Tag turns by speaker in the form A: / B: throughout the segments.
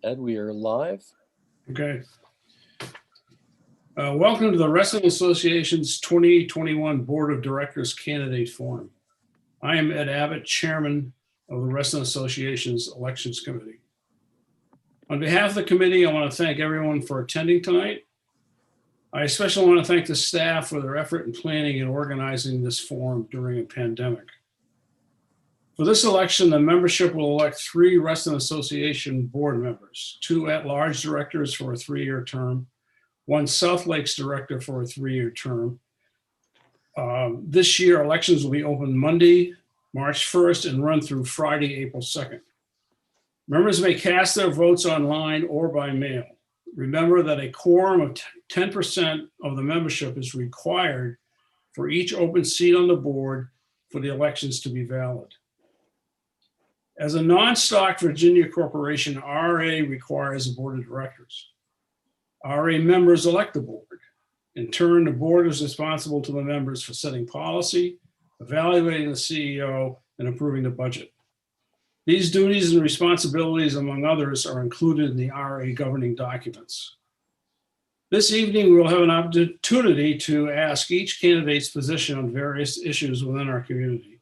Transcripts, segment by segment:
A: And we are live.
B: Okay. Welcome to the Reston Association's 2021 Board of Directors Candidate Forum. I am Ed Abbott, Chairman of the Reston Association's Elections Committee. On behalf of the committee, I want to thank everyone for attending tonight. I especially want to thank the staff for their effort in planning and organizing this forum during a pandemic. For this election, the membership will elect 3 Reston Association board members, 2 at-large directors for a 3-year term, 1 South Lakes director for a 3-year term. This year, elections will be open Monday, March 1st, and run through Friday, April 2nd. Members may cast their votes online or by mail. Remember that a quorum of 10% of the membership is required for each open seat on the board for the elections to be valid. As a non-stock Virginia corporation, RA requires a board of directors. RA members elect the board. In turn, the board is responsible to the members for setting policy, evaluating the CEO, and approving the budget. These duties and responsibilities, among others, are included in the RA governing documents. This evening, we'll have an opportunity to ask each candidate's position on various issues within our community.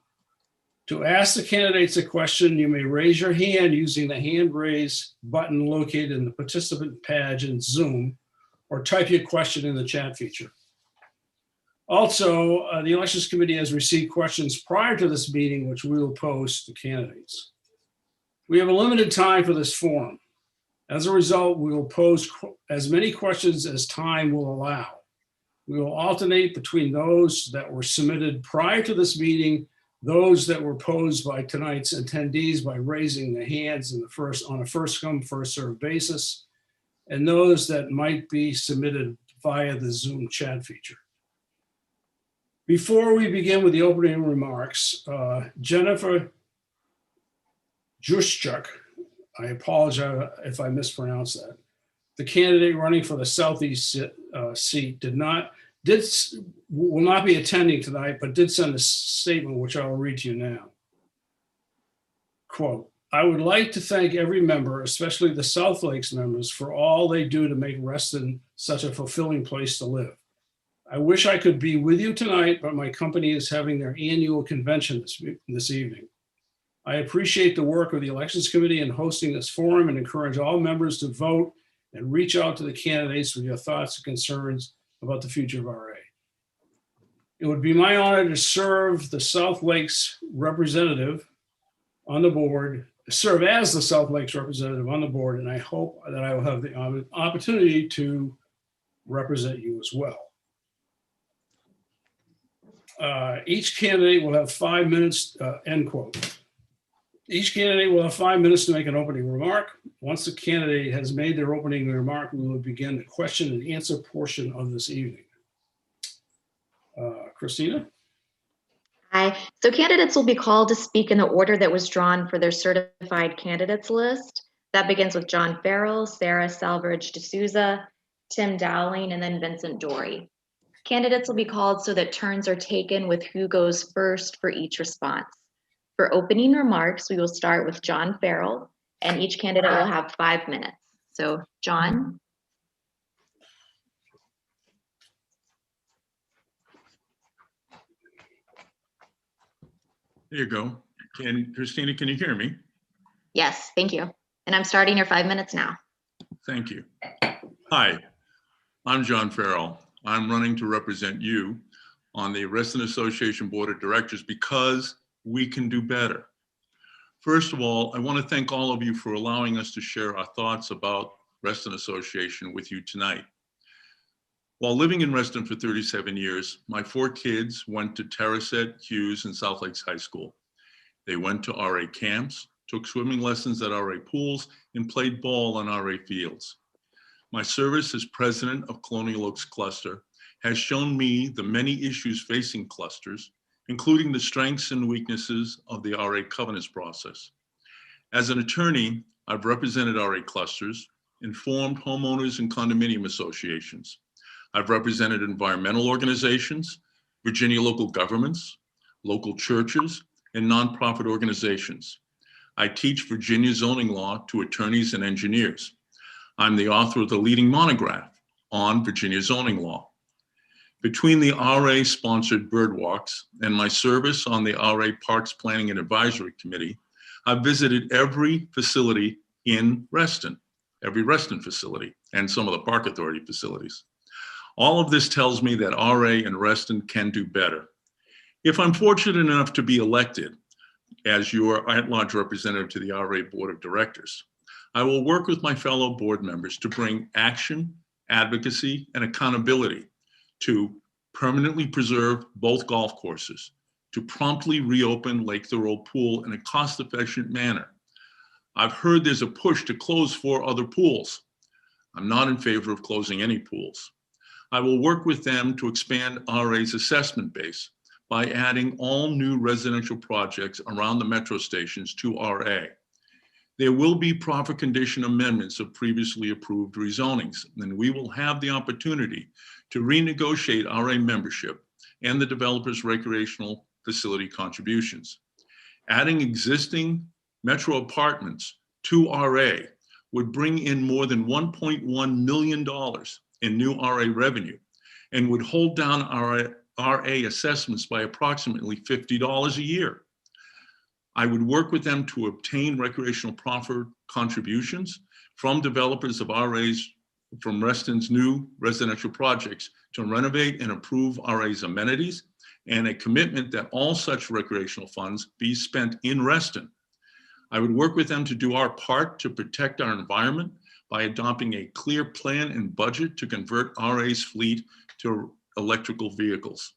B: To ask the candidates a question, you may raise your hand using the hand raise button located in the participant page in Zoom, or type your question in the chat feature. Also, the Elections Committee has received questions prior to this meeting, which we will pose to candidates. We have a limited time for this forum. As a result, we will pose as many questions as time will allow. We will alternate between those that were submitted prior to this meeting, those that were posed by tonight's attendees by raising the hands on a first come, first served basis, and those that might be submitted via the Zoom chat feature. Before we begin with the opening remarks, Jennifer Juszczyk, I apologize if I mispronounced that, the candidate running for the Southeast seat will not be attending tonight, but did send a statement, which I will read to you now. Quote, I would like to thank every member, especially the South Lakes members, for all they do to make Reston such a fulfilling place to live. I wish I could be with you tonight, but my company is having their annual convention this evening. I appreciate the work of the Elections Committee in hosting this forum and encourage all members to vote and reach out to the candidates with your thoughts and concerns about the future of RA. It would be my honor to serve the South Lakes representative on the board, serve as the South Lakes representative on the board, and I hope that I will have the opportunity to represent you as well. Each candidate will have 5 minutes, end quote. Each candidate will have 5 minutes to make an opening remark. Once the candidate has made their opening remark, we will begin the question and answer portion of this evening. Christina?
C: Hi. So candidates will be called to speak in the order that was drawn for their certified candidates list. That begins with John Farrell, Sarah Salvage D'Souza, Tim Dowling, and then Vincent Dory. Candidates will be called so that turns are taken with who goes first for each response. For opening remarks, we will start with John Farrell, and each candidate will have 5 minutes. So, John.
D: There you go. Christina, can you hear me?
C: Yes, thank you. And I'm starting your 5 minutes now.
D: Thank you. Hi, I'm John Farrell. I'm running to represent you on the Reston Association Board of Directors because we can do better. First of all, I want to thank all of you for allowing us to share our thoughts about Reston Association with you tonight. While living in Reston for 37 years, my 4 kids went to Terracet, Hughes, and South Lakes High School. They went to RA camps, took swimming lessons at RA pools, and played ball on RA fields. My service as president of Colonial Oaks Cluster has shown me the many issues facing clusters, including the strengths and weaknesses of the RA governance process. As an attorney, I've represented RA clusters, informed homeowners and condominium associations. I've represented environmental organizations, Virginia local governments, local churches, and nonprofit organizations. I teach Virginia zoning law to attorneys and engineers. I'm the author of the leading monograph on Virginia zoning law. Between the RA-sponsored bird walks and my service on the RA Parks Planning and Advisory Committee, I've visited every facility in Reston, every Reston facility, and some of the Park Authority facilities. All of this tells me that RA and Reston can do better. If I'm fortunate enough to be elected as your at-large representative to the RA Board of Directors, I will work with my fellow board members to bring action, advocacy, and accountability to permanently preserve both golf courses, to promptly reopen Lake Thoreau Pool in a cost-efficient manner. I've heard there's a push to close 4 other pools. I'm not in favor of closing any pools. I will work with them to expand RA's assessment base by adding all new residential projects around the metro stations to RA. There will be proper condition amendments of previously approved rezonings, and we will have the opportunity to renegotiate RA membership and the developer's recreational facility contributions. Adding existing metro apartments to RA would bring in more than $1.1 million in new RA revenue and would hold down RA assessments by approximately $50 a year. I would work with them to obtain recreational profit contributions from developers of RA's, from Reston's new residential projects to renovate and improve RA's amenities, and a commitment that all such recreational funds be spent in Reston. I would work with them to do our part to protect our environment by adopting a clear plan and budget to convert RA's fleet to electrical vehicles.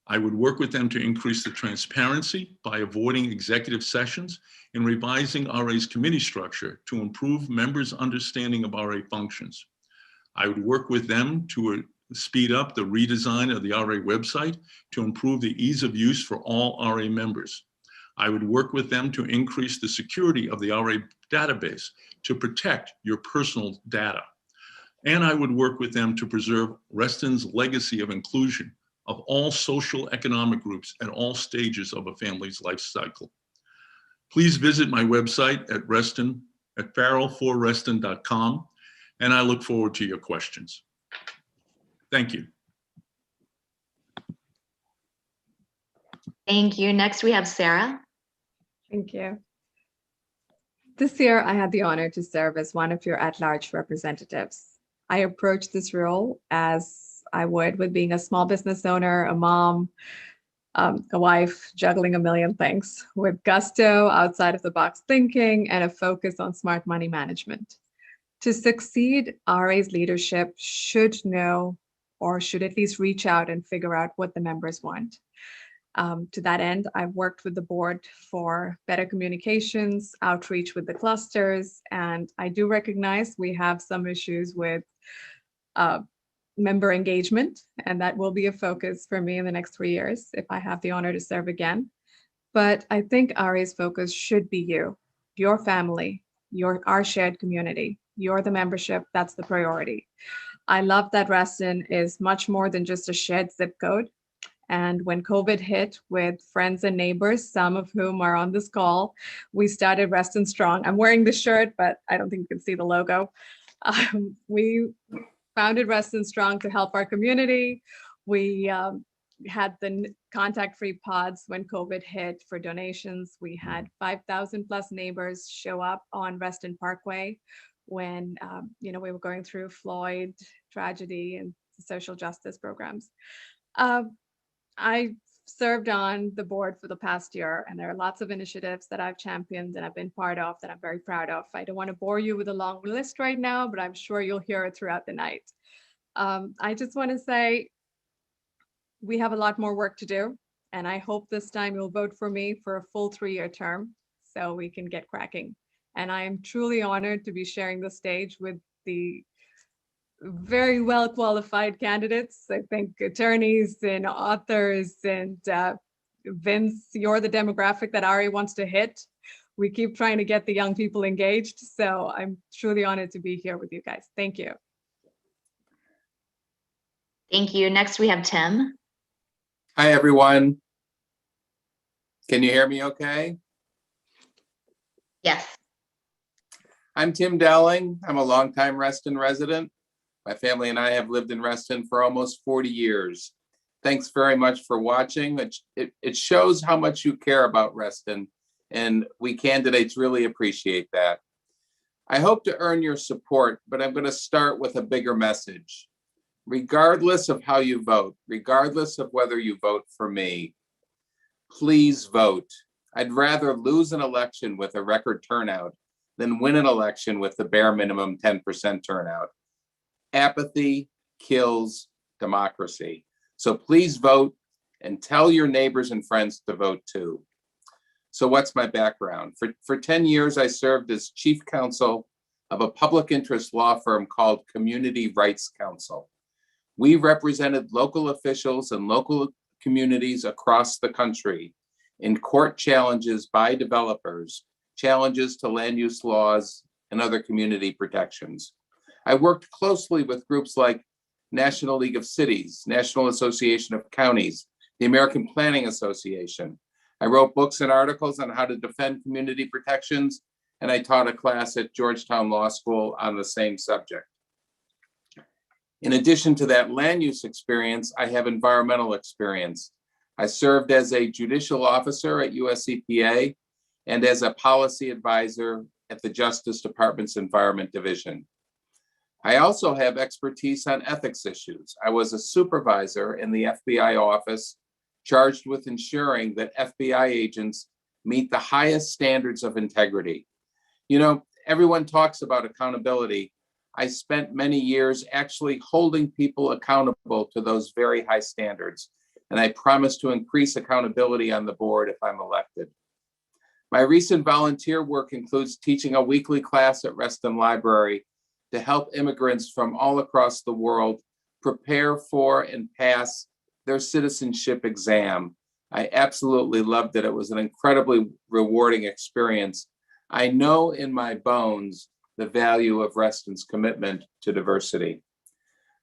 D: I would work with them to increase the transparency by avoiding executive sessions and revising RA's committee structure to improve members' understanding of RA functions. I would work with them to speed up the redesign of the RA website to improve the ease of use for all RA members. I would work with them to increase the security of the RA database to protect your personal data. And I would work with them to preserve Reston's legacy of inclusion of all social economic groups at all stages of a family's life cycle. Please visit my website at Reston, at farrell4reston.com, and I look forward to your questions. Thank you.
C: Thank you. Next, we have Sarah.
A: Thank you. This year, I had the honor to serve as one of your at-large representatives. I approached this role as I would with being a small business owner, a mom, a wife, juggling a million things, with gusto, outside of the box thinking, and a focus on smart money management. To succeed, RA's leadership should know, or should at least reach out and figure out what the members want. To that end, I've worked with the board for better communications, outreach with the clusters, and I do recognize we have some issues with member engagement, and that will be a focus for me in the next 3 years if I have the honor to serve again. But I think RA's focus should be you, your family, our shared community. You're the membership, that's the priority. I love that Reston is much more than just a shared zip code. And when COVID hit, with friends and neighbors, some of whom are on this call, we started Reston Strong. I'm wearing the shirt, but I don't think you can see the logo. We founded Reston Strong to help our community. We had the contact-free pods when COVID hit for donations. We had 5,000 plus neighbors show up on Reston Parkway when we were going through Floyd tragedy and social justice programs. I served on the board for the past year, and there are lots of initiatives that I've championed and I've been part of that I'm very proud of. I don't want to bore you with a long list right now, but I'm sure you'll hear it throughout the night. I just want to say we have a lot more work to do, and I hope this time you'll vote for me for a full 3-year term so we can get cracking. And I am truly honored to be sharing the stage with the very well qualified candidates. I think attorneys and authors, and Vince, you're the demographic that RA wants to hit. We keep trying to get the young people engaged. So I'm truly honored to be here with you guys. Thank you.
C: Thank you. Next, we have Tim.
E: Hi, everyone. Can you hear me okay?
C: Yes.
E: I'm Tim Dowling. I'm a longtime Reston resident. My family and I have lived in Reston for almost 40 years. Thanks very much for watching. It shows how much you care about Reston, and we candidates really appreciate that. I hope to earn your support, but I'm going to start with a bigger message. Regardless of how you vote, regardless of whether you vote for me, please vote. I'd rather lose an election with a record turnout than win an election with the bare minimum 10% turnout. Apathy kills democracy. So please vote and tell your neighbors and friends to vote too. So what's my background? For 10 years, I served as chief counsel of a public interest law firm called Community Rights Counsel. We represented local officials and local communities across the country in court challenges by developers, challenges to land use laws and other community protections. I worked closely with groups like National League of Cities, National Association of Counties, the American Planning Association. I wrote books and articles on how to defend community protections, and I taught a class at Georgetown Law School on the same subject. In addition to that land use experience, I have environmental experience. I served as a judicial officer at US EPA and as a policy advisor at the Justice Department's Environment Division. I also have expertise on ethics issues. I was a supervisor in the FBI office charged with ensuring that FBI agents meet the highest standards of integrity. You know, everyone talks about accountability. I spent many years actually holding people accountable to those very high standards, and I promise to increase accountability on the board if I'm elected. My recent volunteer work includes teaching a weekly class at Reston Library to help immigrants from all across the world prepare for and pass their citizenship exam. I absolutely loved it. It was an incredibly rewarding experience. I know in my bones the value of Reston's commitment to diversity.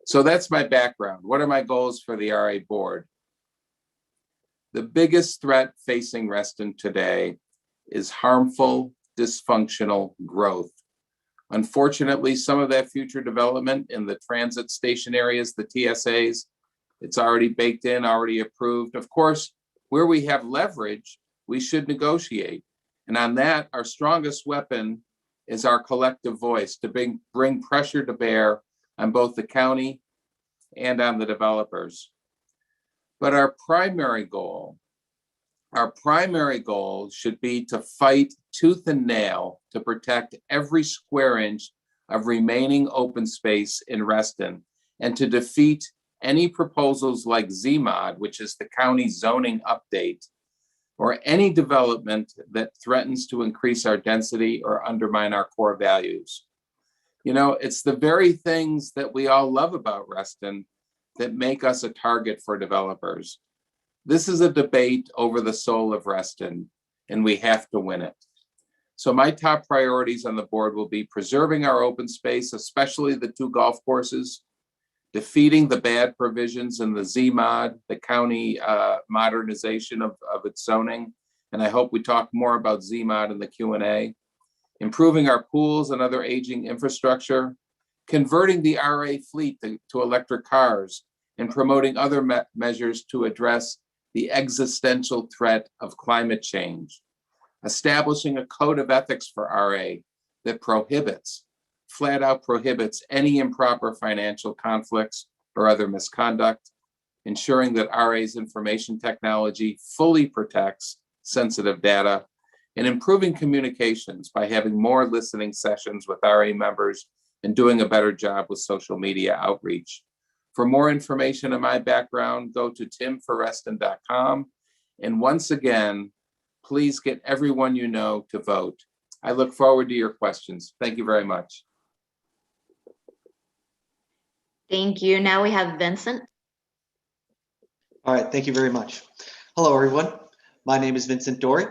E: So that's my background. What are my goals for the RA board? The biggest threat facing Reston today is harmful, dysfunctional growth. Unfortunately, some of that future development in the transit station areas, the TSAs, it's already baked in, already approved. Of course, where we have leverage, we should negotiate. And on that, our strongest weapon is our collective voice to bring pressure to bear on both the county and on the developers. But our primary goal should be to fight tooth and nail to protect every square inch of remaining open space in Reston and to defeat any proposals like ZMOD, which is the county zoning update, or any development that threatens to increase our density or undermine our core values. You know, it's the very things that we all love about Reston that make us a target for developers. This is a debate over the soul of Reston, and we have to win it. So my top priorities on the board will be preserving our open space, especially the 2 golf courses, defeating the bad provisions in the ZMOD, the county modernization of its zoning. And I hope we talk more about ZMOD in the Q&A. Improving our pools and other aging infrastructure, converting the RA fleet to electric cars, and promoting other measures to address the existential threat of climate change. Establishing a code of ethics for RA that flat out prohibits any improper financial conflicts or other misconduct, ensuring that RA's information technology fully protects sensitive data, and improving communications by having more listening sessions with RA members and doing a better job with social media outreach. For more information on my background, go to timforreston.com. And once again, please get everyone you know to vote. I look forward to your questions. Thank you very much.
C: Thank you. Now we have Vincent.
F: All right, thank you very much. Hello, everyone. My name is Vincent Dory.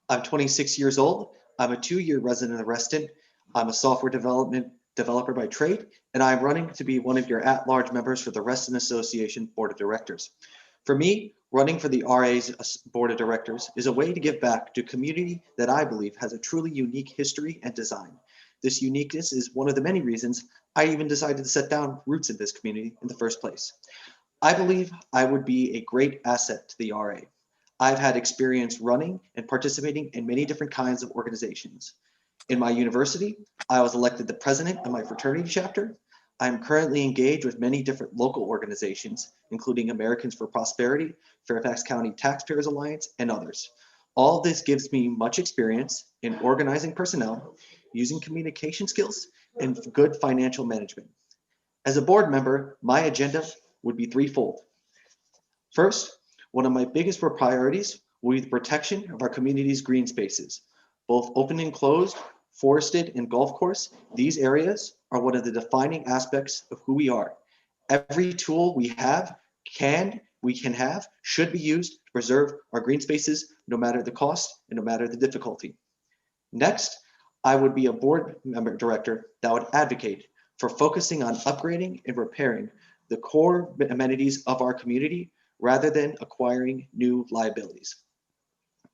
F: I'm 26 years old. I'm a 2-year resident of Reston. I'm a software developer by trade, and I'm running to be one of your at-large members for the Reston Association Board of Directors. For me, running for the RA's board of directors is a way to give back to a community that I believe has a truly unique history and design. This uniqueness is one of the many reasons I even decided to set down roots in this community in the first place. I believe I would be a great asset to the RA. I've had experience running and participating in many different kinds of organizations. In my university, I was elected the president of my fraternity chapter. I am currently engaged with many different local organizations, including Americans for Prosperity, Fairfax County Taxpayers Alliance, and others. All of this gives me much experience in organizing personnel, using communication skills, and good financial management. As a board member, my agenda would be threefold. First, one of my biggest priorities will be the protection of our community's green spaces, both open and closed, forested, and golf course. These areas are one of the defining aspects of who we are. Every tool we can have, should be used to preserve our green spaces, no matter the cost and no matter the difficulty. Next, I would be a board member director that would advocate for focusing on upgrading and repairing the core amenities of our community rather than acquiring new liabilities.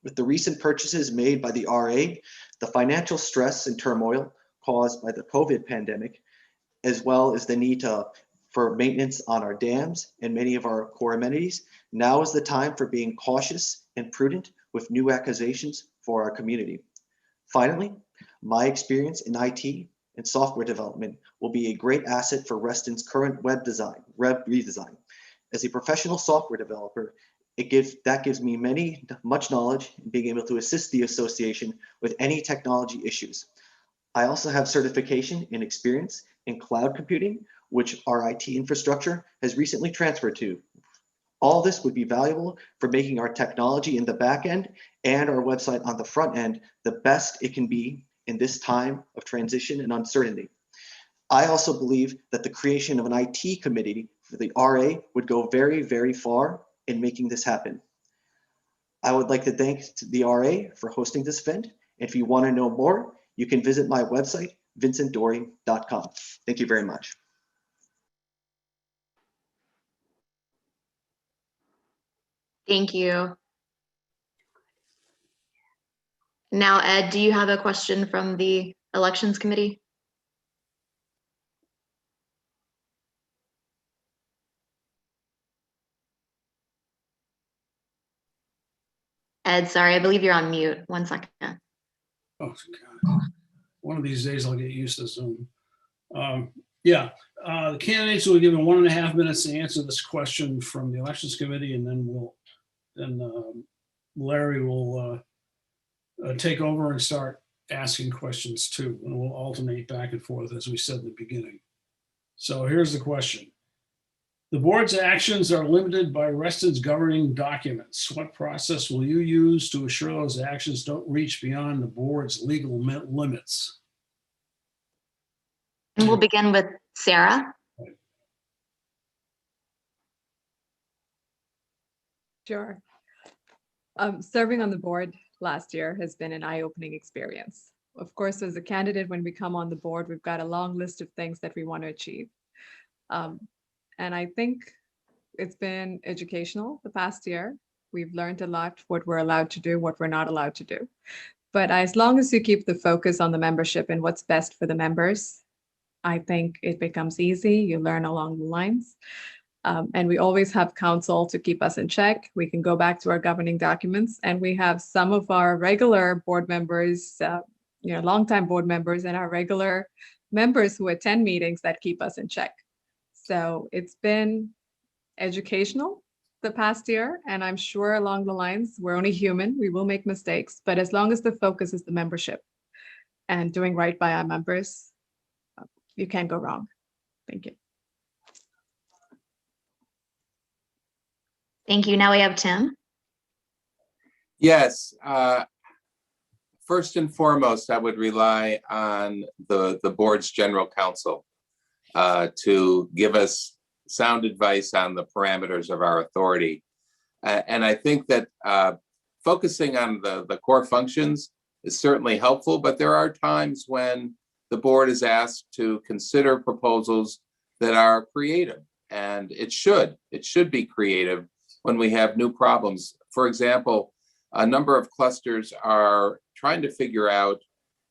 F: With the recent purchases made by the RA, the financial stress and turmoil caused by the COVID pandemic, as well as the need for maintenance on our dams and many of our core amenities, now is the time for being cautious and prudent with new acquisitions for our community. Finally, my experience in IT and software development will be a great asset for Reston's current web redesign. As a professional software developer, that gives me much knowledge in being able to assist the association with any technology issues. I also have certification and experience in cloud computing, which our IT infrastructure has recently transferred to. All this would be valuable for making our technology in the back end and our website on the front end the best it can be in this time of transition and uncertainty. I also believe that the creation of an IT committee for the RA would go very, very far in making this happen. I would like to thank the RA for hosting this event. If you want to know more, you can visit my website, vincentdory.com. Thank you very much.
C: Thank you. Now, Ed, do you have a question from the Elections Committee? Ed, sorry, I believe you're on mute. 1 second.
B: Oh, God. One of these days I'll get used to Zoom. The candidates will be given 1.5 minutes to answer this question from the Elections Committee, and then Larry will take over and start asking questions too, and we'll alternate back and forth as we said in the beginning. So here's the question. The board's actions are limited by Reston's governing documents. What process will you use to assure those actions don't reach beyond the board's legal limits?
C: And we'll begin with Sarah.
A: Sure. Serving on the board last year has been an eye-opening experience. Of course, as a candidate, when we come on the board, we've got a long list of things that we want to achieve. And I think it's been educational the past year. We've learned a lot, what we're allowed to do, what we're not allowed to do. But as long as you keep the focus on the membership and what's best for the members, I think it becomes easy. You learn along the lines. And we always have counsel to keep us in check. We can go back to our governing documents, and we have some of our regular board members, longtime board members, and our regular members who attend meetings that keep us in check. So it's been educational the past year, and I'm sure along the lines, we're only human, we will make mistakes, but as long as the focus is the membership and doing right by our members, you can't go wrong. Thank you.
C: Thank you. Now we have Tim.
E: Yes. First and foremost, I would rely on the board's general counsel to give us sound advice on the parameters of our authority. And I think that focusing on the core functions is certainly helpful, but there are times when the board is asked to consider proposals that are creative, and it should be creative when we have new problems. For example, a number of clusters are trying to figure out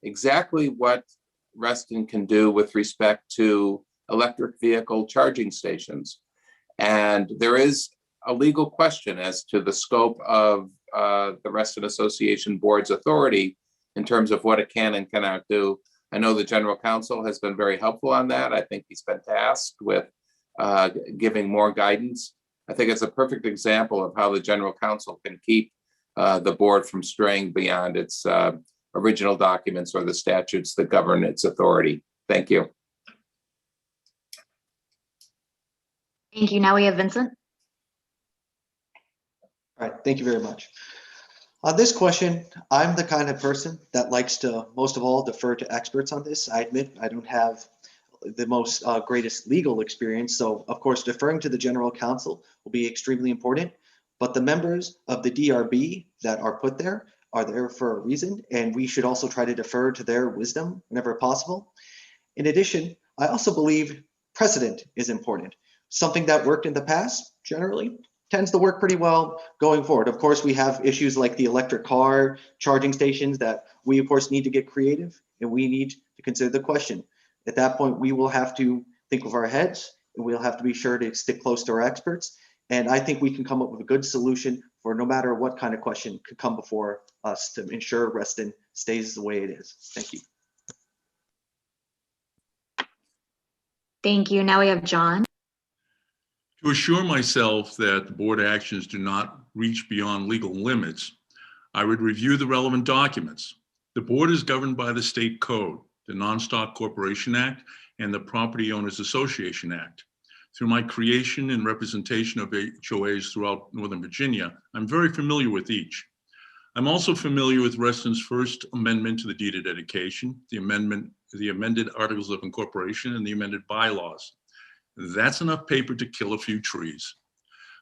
E: exactly what Reston can do with respect to electric vehicle charging stations. And there is a legal question as to the scope of the Reston Association Board's authority in terms of what it can and cannot do. I know the general counsel has been very helpful on that. I think he's been tasked with giving more guidance. I think it's a perfect example of how the general counsel can keep the board from straying beyond its original documents or the statutes that govern its authority. Thank you.
C: Thank you. Now we have Vincent.
F: All right, thank you very much. On this question, I'm the kind of person that likes to, most of all, defer to experts on this. I admit I don't have the most greatest legal experience, so of course deferring to the general counsel will be extremely important, but the members of the DRB that are put there are there for a reason, and we should also try to defer to their wisdom whenever possible. In addition, I also believe precedent is important. Something that worked in the past generally tends to work pretty well going forward. Of course, we have issues like the electric car charging stations that we, of course, need to get creative, and we need to consider the question. At that point, we will have to think with our heads, and we'll have to be sure to stick close to our experts. And I think we can come up with a good solution for no matter what kind of question could come before us to ensure Reston stays the way it is. Thank you.
C: Thank you. Now we have John.
D: To assure myself that the board actions do not reach beyond legal limits, I would review the relevant documents. The board is governed by the state code, the Non-Stock Corporation Act, and the Property Owners Association Act. Through my creation and representation of HOAs throughout Northern Virginia, I'm very familiar with each. I'm also familiar with Reston's first amendment to the deed of dedication, the amended Articles of Incorporation, and the amended bylaws. That's enough paper to kill a few trees.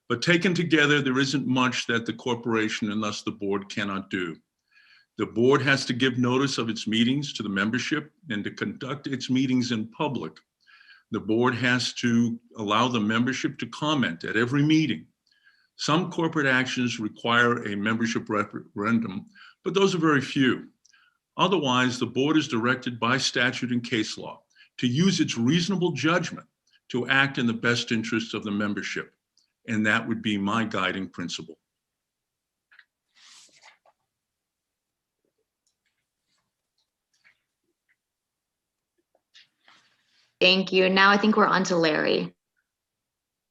D: But taken together, there isn't much that the corporation and thus the board cannot do. The board has to give notice of its meetings to the membership and to conduct its meetings in public. The board has to allow the membership to comment at every meeting. Some corporate actions require a membership referendum, but those are very few. Otherwise, the board is directed by statute and case law to use its reasonable judgment to act in the best interests of the membership. And that would be my guiding principle.
C: Thank you. Now I think we're on to Larry.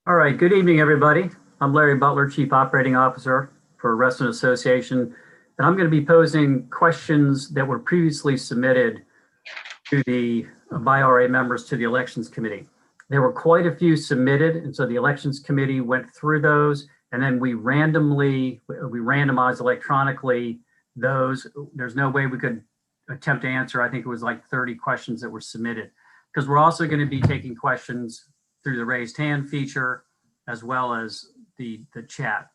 G: All right, good evening, everybody. I'm Larry Butler, Chief Operating Officer for Reston Association, and I'm going to be posing questions that were previously submitted to the by RA members to the Elections Committee. There were quite a few submitted, and so the Elections Committee went through those, and then we randomized electronically those. There's no way we could attempt to answer. I think it was like 30 questions that were submitted, because we're also going to be taking questions through the raised hand feature as well as the chat.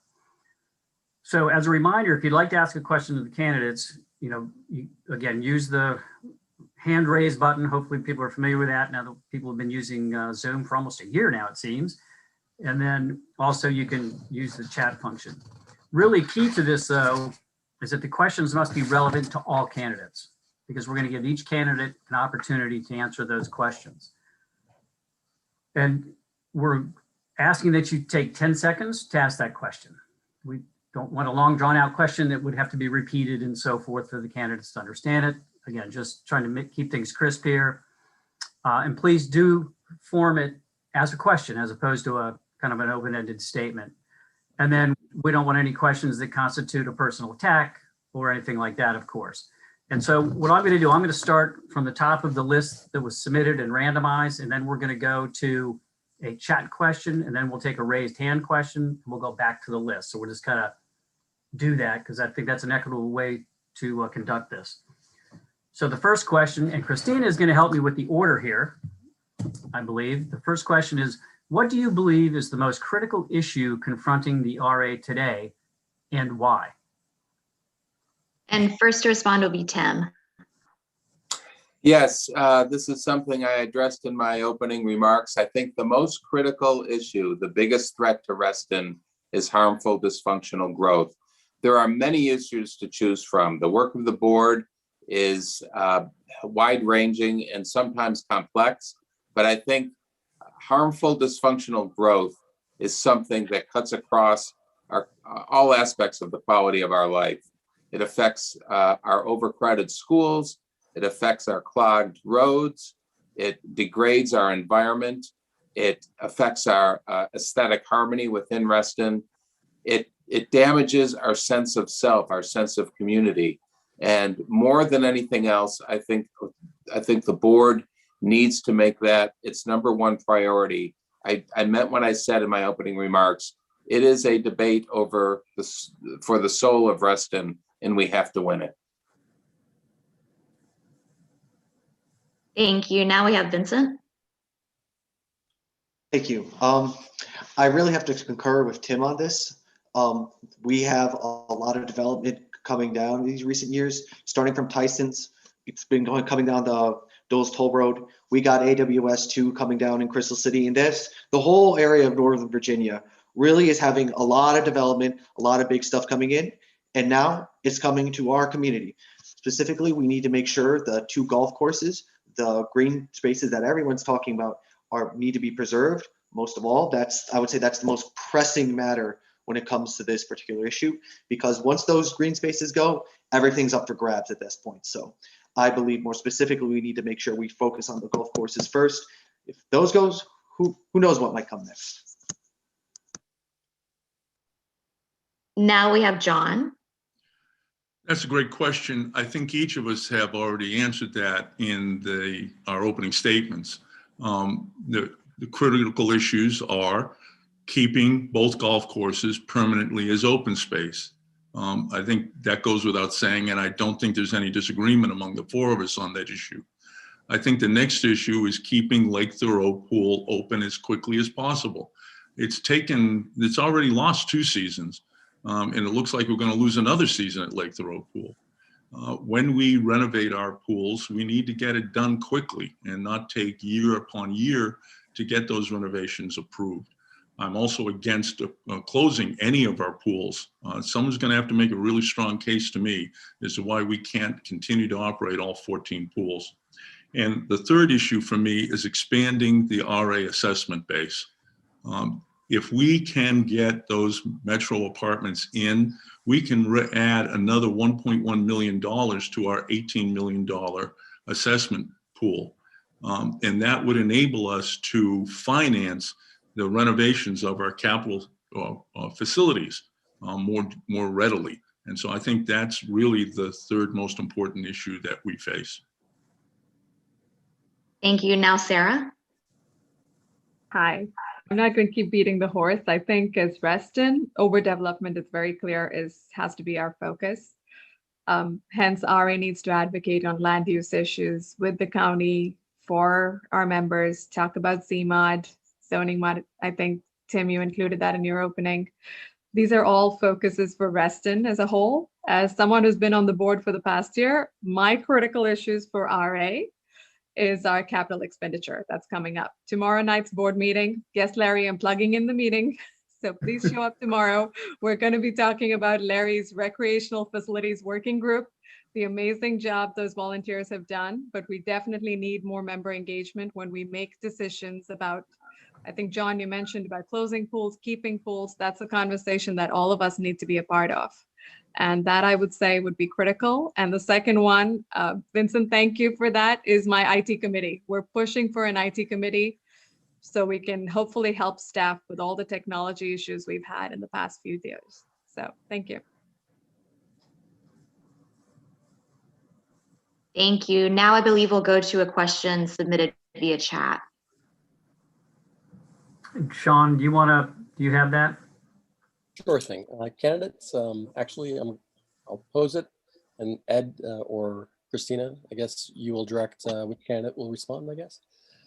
G: So as a reminder, if you'd like to ask a question to the candidates, again, use the hand raise button. Hopefully people are familiar with that now that people have been using Zoom for almost a year now, it seems. And then also you can use the chat function. Really key to this though, is that the questions must be relevant to all candidates, because we're going to give each candidate an opportunity to answer those questions. And we're asking that you take 10 seconds to ask that question. We don't want a long drawn out question that would have to be repeated and so forth for the candidates to understand it. Again, just trying to keep things crisp here. And please do form it as a question as opposed to a kind of an open-ended statement. And then we don't want any questions that constitute a personal attack or anything like that, of course. And so what I'm going to do, I'm going to start from the top of the list that was submitted and randomized, and then we're going to go to a chat question, and then we'll take a raised hand question, and we'll go back to the list. So we'll just kind of do that because I think that's an equitable way to conduct this. So the first question, and Christina is going to help me with the order here, I believe. The first question is, what do you believe is the most critical issue confronting the RA today, and why?
C: And first to respond will be Tim.
E: Yes, this is something I addressed in my opening remarks. I think the most critical issue, the biggest threat to Reston is harmful, dysfunctional growth. There are many issues to choose from. The work of the board is wide-ranging and sometimes complex, but I think harmful, dysfunctional growth is something that cuts across all aspects of the quality of our life. It affects our overcrowded schools. It affects our clogged roads. It degrades our environment. It affects our aesthetic harmony within Reston. It damages our sense of self, our sense of community. And more than anything else, I think the board needs to make that its number one priority. I meant when I said in my opening remarks, it is a debate over for the soul of Reston, and we have to win it.
C: Thank you. Now we have Vincent.
F: Thank you. I really have to concur with Tim on this. We have a lot of development coming down these recent years, starting from Tyson's. It's been coming down the Dole's Toll Road. We got AWS 2 coming down in Crystal City, and the whole area of Northern Virginia really is having a lot of development, a lot of big stuff coming in, and now it's coming to our community. Specifically, we need to make sure the 2 golf courses, the green spaces that everyone's talking about, need to be preserved. Most of all, I would say that's the most pressing matter when it comes to this particular issue, because once those green spaces go, everything's up for grabs at this point. So I believe more specifically, we need to make sure we focus on the golf courses first. If those goes, who knows what might come next.
C: Now we have John.
D: That's a great question. I think each of us have already answered that in our opening statements. The critical issues are keeping both golf courses permanently as open space. I think that goes without saying, and I don't think there's any disagreement among the 4 of us on that issue. I think the next issue is keeping Lake Thoreau Pool open as quickly as possible. It's already lost 2 seasons, and it looks like we're going to lose another season at Lake Thoreau Pool. When we renovate our pools, we need to get it done quickly and not take year upon year to get those renovations approved. I'm also against closing any of our pools. Someone's going to have to make a really strong case to me as to why we can't continue to operate all 14 pools. And the third issue for me is expanding the RA assessment base. If we can get those metro apartments in, we can add another $1.1 million to our $18 million assessment pool. And that would enable us to finance the renovations of our capital facilities more readily. And so I think that's really the third most important issue that we face.
C: Thank you. Now, Sarah.
A: Hi. I'm not going to keep beating the horse. I think as Reston, overdevelopment is very clear, has to be our focus. Hence, RA needs to advocate on land use issues with the county for our members, talk about CMOD, zoning mod. I think, Tim, you included that in your opening. These are all focuses for Reston as a whole. As someone who's been on the board for the past year, my critical issues for RA is our capital expenditure that's coming up. Tomorrow night's board meeting. Yes, Larry, I'm plugging in the meeting. So please show up tomorrow. We're going to be talking about Larry's recreational facilities working group, the amazing job those volunteers have done, but we definitely need more member engagement when we make decisions about, I think, John, you mentioned about closing pools, keeping pools. That's a conversation that all of us need to be a part of. And that, I would say, would be critical. And the second one, Vincent, thank you for that, is my IT committee. We're pushing for an IT committee so we can hopefully help staff with all the technology issues we've had in the past few years. So thank you.
C: Thank you. Now I believe we'll go to a question submitted via chat.
G: Sean, do you have that?
H: Sure thing. Candidates, actually, I'll pose it, and Ed or Christina, I guess you will direct which candidate will respond, I guess.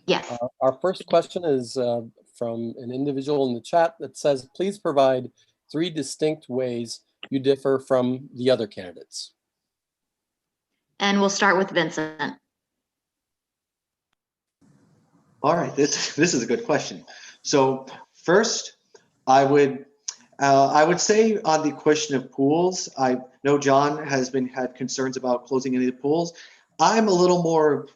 C: Yes.
H: Our first question is from an individual in the chat that says, please provide 3 distinct ways you differ from the other candidates.
C: And we'll start with Vincent.
F: All right, this is a good question. So first, I would I would say on the question of pools, I know John has had concerns about closing any of the pools. I'm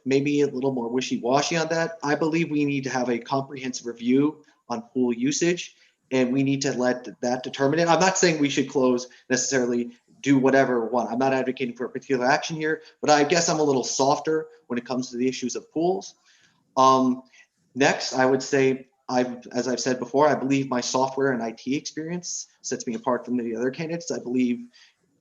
F: maybe a little more wishy-washy on that. I believe we need to have a comprehensive review on pool usage, and we need to let that determine it. I'm not saying we should close necessarily, do whatever we want. I'm not advocating for a particular action here, but I guess I'm a little softer when it comes to the issues of pools. Next, I would say, as I've said before, I believe my software and IT experience sets me apart from the other candidates. I believe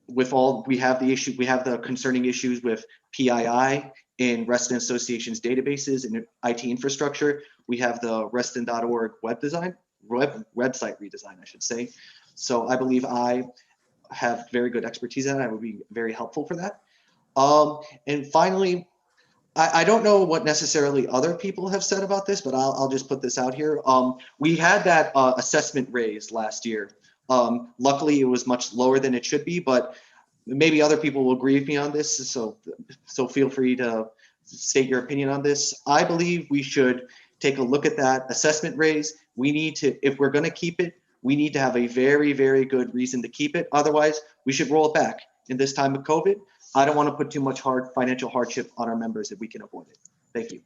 F: we have the concerning issues with PII in Reston Association's databases and IT infrastructure. We have the Reston.org website redesign, I should say. So I believe I have very good expertise in it. I would be very helpful for that. And finally, I don't know what necessarily other people have said about this, but I'll just put this out here. We had that assessment raise last year. Luckily, it was much lower than it should be, but maybe other people will agree with me on this. So feel free to state your opinion on this. I believe we should take a look at that assessment raise. We need to, if we're going to keep it, we need to have a very, very good reason to keep it. Otherwise, we should roll it back. In this time of COVID, I don't want to put too much financial hardship on our members if we can avoid it. Thank you.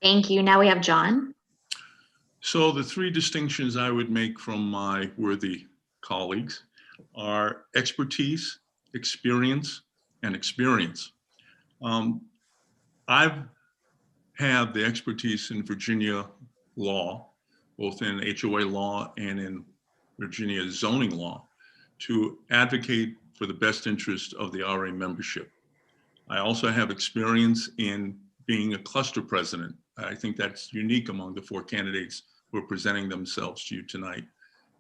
C: Thank you. Now we have John.
D: So the three distinctions I would make from my worthy colleagues are expertise, experience, and experience. I've had the expertise in Virginia law, both in HOA law and in Virginia zoning law, to advocate for the best interest of the RA membership. I also have experience in being a cluster president. I think that's unique among the four candidates who are presenting themselves to you tonight.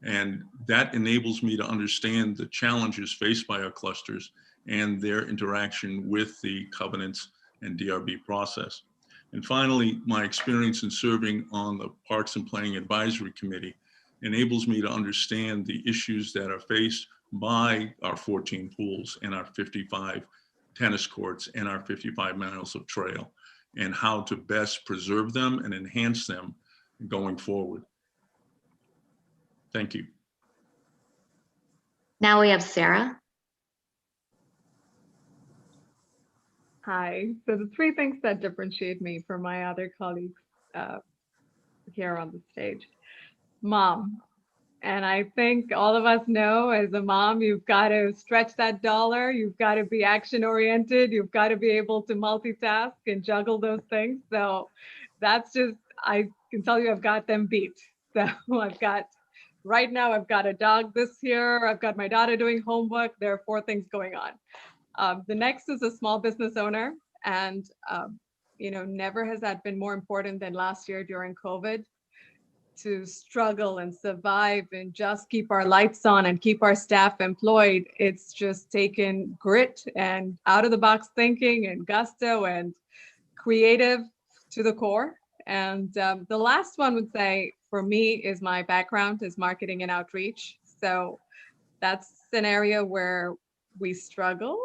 D: And that enables me to understand the challenges faced by our clusters and their interaction with the covenants and DRB process. And finally, my experience in serving on the Parks and Planning Advisory Committee enables me to understand the issues that are faced by our 14 pools and our 55 tennis courts and our 55 miles of trail, and how to best preserve them and enhance them going forward. Thank you.
C: Now we have Sarah.
A: Hi. So the three things that differentiate me from my other colleagues here on the stage. Mom. And I think all of us know, as a mom, you've got to stretch that dollar. You've got to be action oriented. You've got to be able to multitask and juggle those things. So that's just, I can tell you, I've got them beat. So right now I've got a dog this year. I've got my daughter doing homework. There are 4 things going on. The next is a small business owner. And, never has that been more important than last year during COVID, to struggle and survive and just keep our lights on and keep our staff employed. It's just taken grit and out of the box thinking and gusto and creative to the core. And the last one would say for me is my background is marketing and outreach. So that's an area where we struggle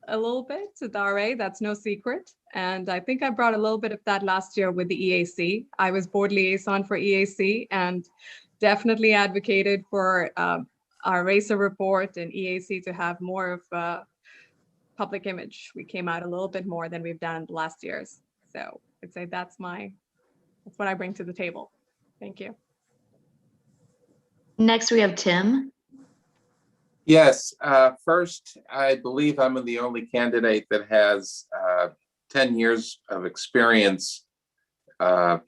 A: a little bit with RA, that's no secret. And I think I brought a little bit of that last year with the EAC. I was board liaison for EAC and definitely advocated for our RACER report and EAC to have more of a public image. We came out a little bit more than we've done in the last years. So I'd say that's what I bring to the table. Thank you.
C: Next we have Tim.
E: Yes, first, I believe I'm the only candidate that has 10 years of experience with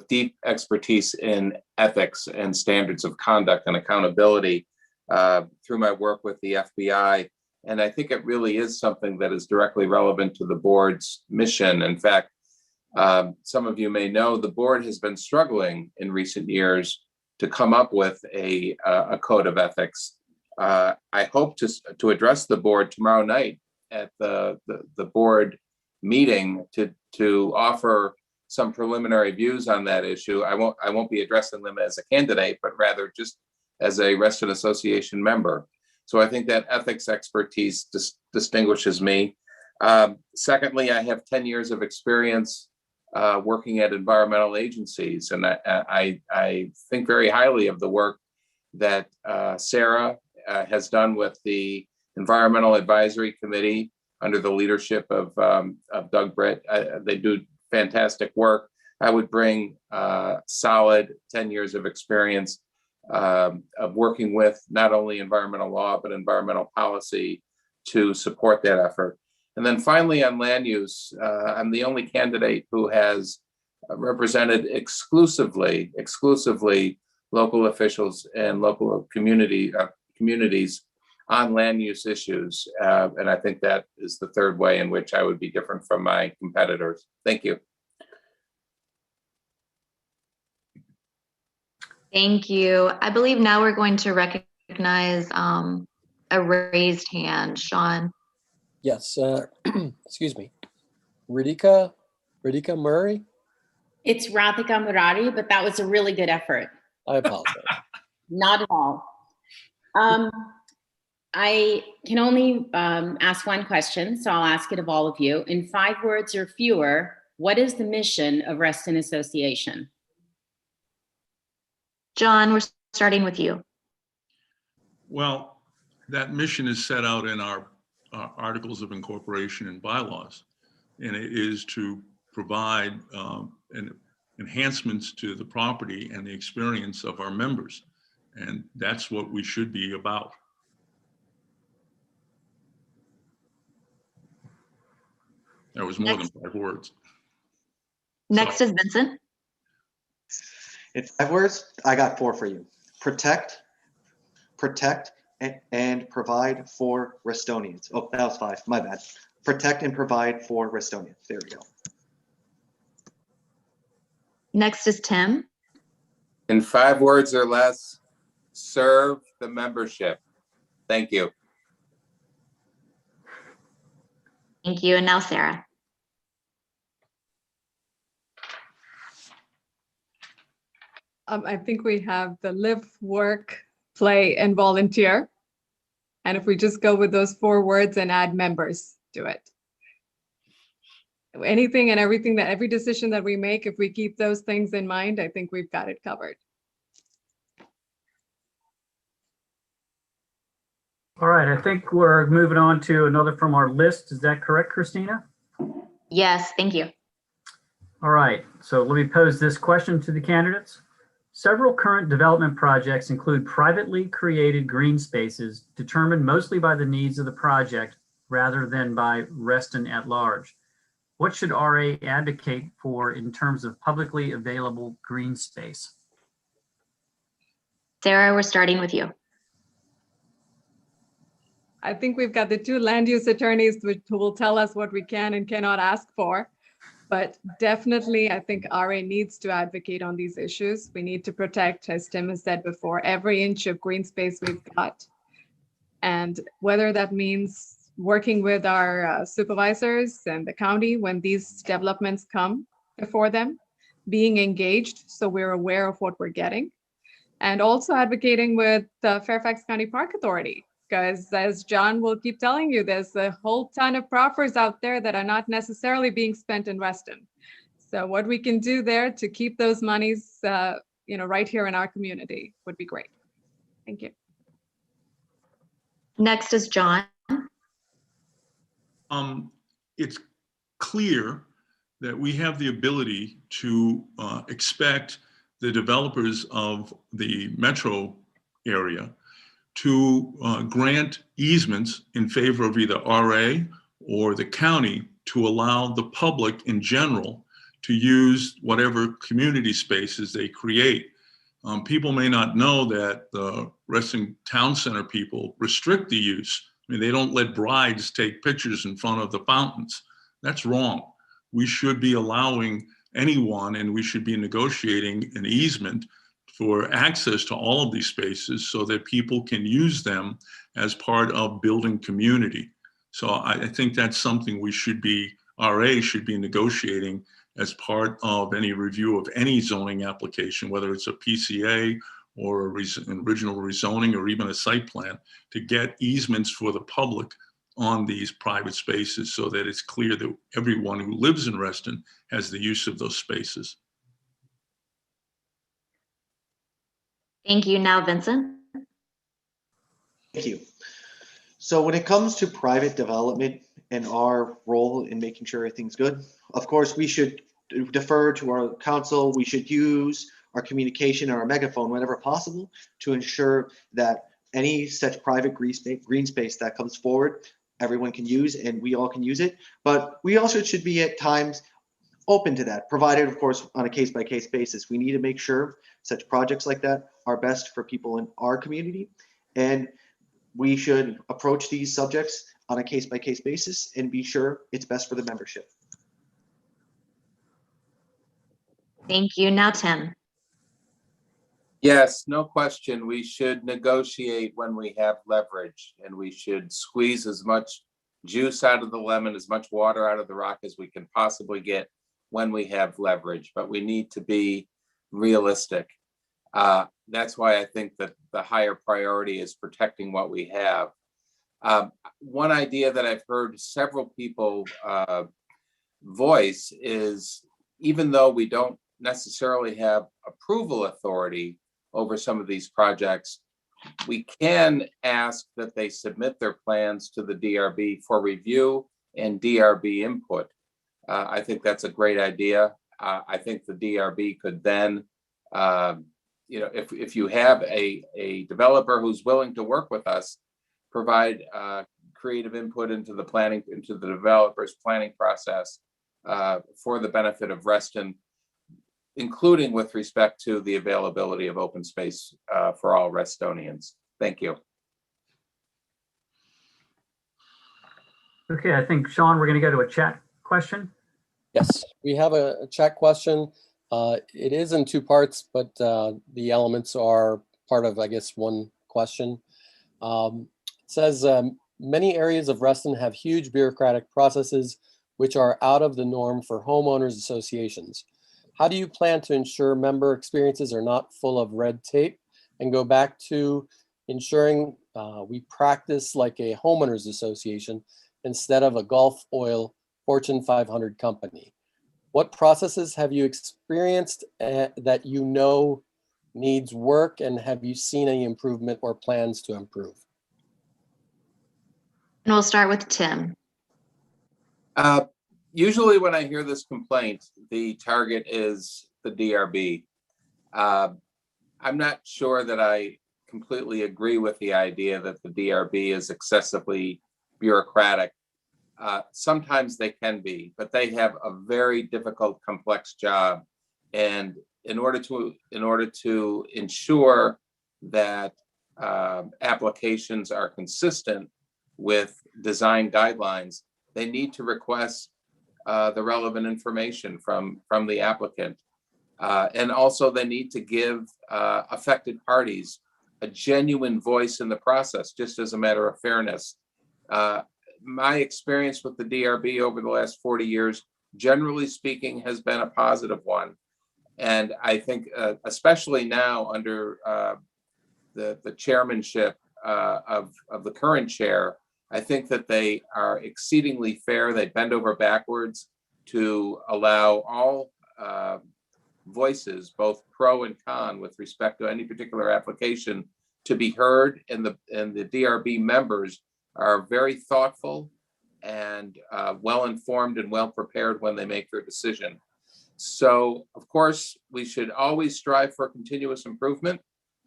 E: deep expertise in ethics and standards of conduct and accountability through my work with the FBI. And I think it really is something that is directly relevant to the board's mission. In fact, some of you may know the board has been struggling in recent years to come up with a code of ethics. I hope to address the board tomorrow night at the board meeting to offer some preliminary views on that issue. I won't be addressing them as a candidate, but rather just as a Reston Association member. So I think that ethics expertise distinguishes me. Secondly, I have 10 years of experience working at environmental agencies. And I think very highly of the work that Sarah has done with the Environmental Advisory Committee under the leadership of Doug Britt. They do fantastic work. I would bring solid 10 years of experience of working with not only environmental law, but environmental policy to support that effort. And then finally on land use, I'm the only candidate who has represented exclusively local officials and local communities on land use issues. And I think that is the third way in which I would be different from my competitors. Thank you.
C: Thank you. I believe now we're going to recognize a raised hand. Sean.
H: Yes, excuse me. Radhika Murray?
I: It's Radhika Murari, but that was a really good effort.
H: I apologize.
I: Not at all. I can only ask one question, so I'll ask it of all of you. In 5 words or fewer, what is the mission of Reston Association?
C: John, we're starting with you.
D: Well, that mission is set out in our articles of incorporation and bylaws, and it is to provide enhancements to the property and the experience of our members. And that's what we should be about. That was more than 5 words.
C: Next is Vincent.
F: In 5 words, I got 4 for you. Protect, and provide for Restonians. Oh, that was 5, my bad. Protect and provide for Restonians. There we go.
C: Next is Tim.
E: In 5 words or less, serve the membership. Thank you.
C: Thank you. And now Sarah.
A: I think we have the live, work, play, and volunteer. And if we just go with those 4 words and add members to it. Anything and everything that every decision that we make, if we keep those things in mind, I think we've got it covered.
G: All right, I think we're moving on to another from our list. Is that correct, Christina?
C: Yes, thank you.
G: All right, so let me pose this question to the candidates. Several current development projects include privately created green spaces determined mostly by the needs of the project rather than by Reston at large. What should RA advocate for in terms of publicly available green space?
C: Sarah, we're starting with you.
A: I think we've got the 2 land use attorneys who will tell us what we can and cannot ask for. But definitely, I think RA needs to advocate on these issues. We need to protect, as Tim has said before, every inch of green space we've got. And whether that means working with our supervisors and the county when these developments come before them, being engaged so we're aware of what we're getting, and also advocating with the Fairfax County Park Authority. Because as John will keep telling you, there's a whole ton of proffers out there that are not necessarily being spent in Reston. So what we can do there to keep those monies, right here in our community would be great. Thank you.
C: Next is John.
D: It's clear that we have the ability to expect the developers of the metro area to grant easements in favor of either RA or the county to allow the public in general to use whatever community spaces they create. People may not know that the Reston Town Center people restrict the use. I mean, they don't let brides take pictures in front of the fountains. That's wrong. We should be allowing anyone, and we should be negotiating an easement for access to all of these spaces so that people can use them as part of building community. So I think that's something we should be, RA should be negotiating as part of any review of any zoning application, whether it's a PCA or an original rezoning or even a site plan, to get easements for the public on these private spaces so that it's clear that everyone who lives in Reston has the use of those spaces.
C: Thank you. Now, Vincent.
F: Thank you. So when it comes to private development and our role in making sure everything's good, of course, we should defer to our council. We should use our communication or our megaphone whenever possible to ensure that any such private green space that comes forward, everyone can use and we all can use it. But we also should be at times open to that, provided, of course, on a case-by-case basis. We need to make sure such projects like that are best for people in our community. And we should approach these subjects on a case-by-case basis and be sure it's best for the membership.
C: Thank you. Now, Tim.
E: Yes, no question. We should negotiate when we have leverage, and we should squeeze as much juice out of the lemon, as much water out of the rock as we can possibly get when we have leverage, but we need to be realistic. That's why I think that the higher priority is protecting what we have. One idea that I've heard several people voice is, even though we don't necessarily have approval authority over some of these projects, we can ask that they submit their plans to the DRB for review and DRB input. I think that's a great idea. I think the DRB could then, if you have a developer who's willing to work with us, provide creative input into the developer's planning process for the benefit of Reston, including with respect to the availability of open space for all Restonians. Thank you.
G: Okay, I think, Sean, we're going to go to a chat question.
H: Yes, we have a chat question. It is in two parts, but the elements are part of, I guess, one question. It says, many areas of Reston have huge bureaucratic processes which are out of the norm for homeowners associations. How do you plan to ensure member experiences are not full of red tape, and go back to ensuring we practice like a homeowners association instead of a Gulf Oil Fortune 500 company? What processes have you experienced that you know needs work, and have you seen any improvement or plans to improve?
C: And we'll start with Tim.
E: Usually when I hear this complaint, the target is the DRB. I'm not sure that I completely agree with the idea that the DRB is excessively bureaucratic. Sometimes they can be, but they have a very difficult, complex job. And in order to ensure that applications are consistent with design guidelines, they need to request the relevant information from the applicant. And also they need to give affected parties a genuine voice in the process, just as a matter of fairness. My experience with the DRB over the last 40 years, generally speaking, has been a positive one. And I think especially now under the chairmanship of the current chair, I think that they are exceedingly fair. They bend over backwards to allow all voices, both pro and con, with respect to any particular application, to be heard. And the DRB members are very thoughtful and well-informed and well-prepared when they make their decision. So, of course, we should always strive for continuous improvement.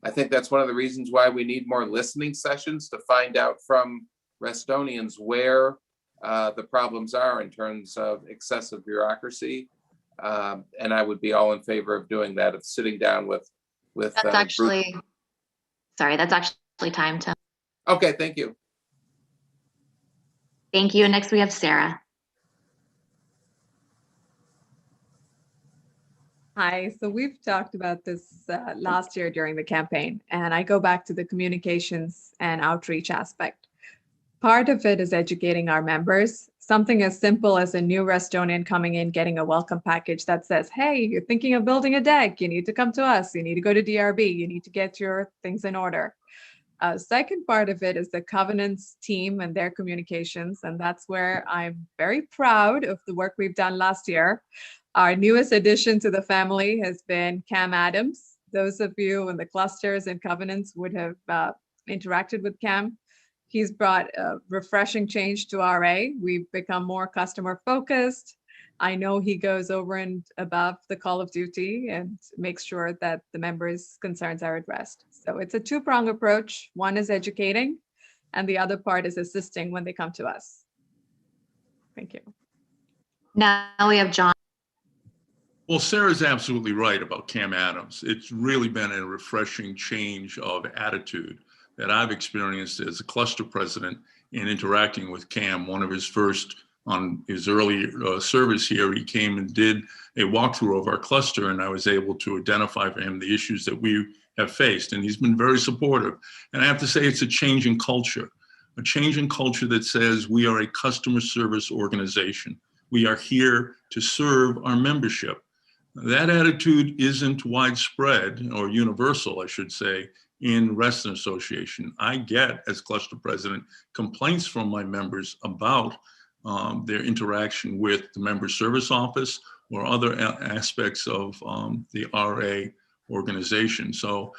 E: I think that's one of the reasons why we need more listening sessions to find out from Restonians where the problems are in terms of excessive bureaucracy. And I would be all in favor of doing that, of sitting down with
C: That's actually, sorry, that's actually time, Tim.
E: Okay, thank you.
C: Thank you. And next we have Sarah.
A: Hi, so we've talked about this last year during the campaign, and I go back to the communications and outreach aspect. Part of it is educating our members. Something as simple as a new Restonian coming in, getting a welcome package that says, hey, you're thinking of building a deck, you need to come to us, you need to go to DRB, you need to get your things in order. Second part of it is the Covenants team and their communications. And that's where I'm very proud of the work we've done last year. Our newest addition to the family has been Cam Adams. Those of you in the clusters and Covenants would have interacted with Cam. He's brought a refreshing change to RA. We've become more customer focused. I know he goes over and above the call of duty and makes sure that the members' concerns are addressed. So it's a two-pronged approach. One is educating, and the other part is assisting when they come to us. Thank you.
C: Now we have John.
D: Well, Sarah's absolutely right about Cam Adams. It's really been a refreshing change of attitude that I've experienced as a cluster president in interacting with Cam. One of his first, on his early service here, he came and did a walkthrough of our cluster, and I was able to identify for him the issues that we have faced, and he's been very supportive. And I have to say, it's a change in culture that says we are a customer service organization. We are here to serve our membership. That attitude isn't widespread or universal, I should say, in Reston Association. I get, as cluster president, complaints from my members about their interaction with the member service office or other aspects of the RA organization. So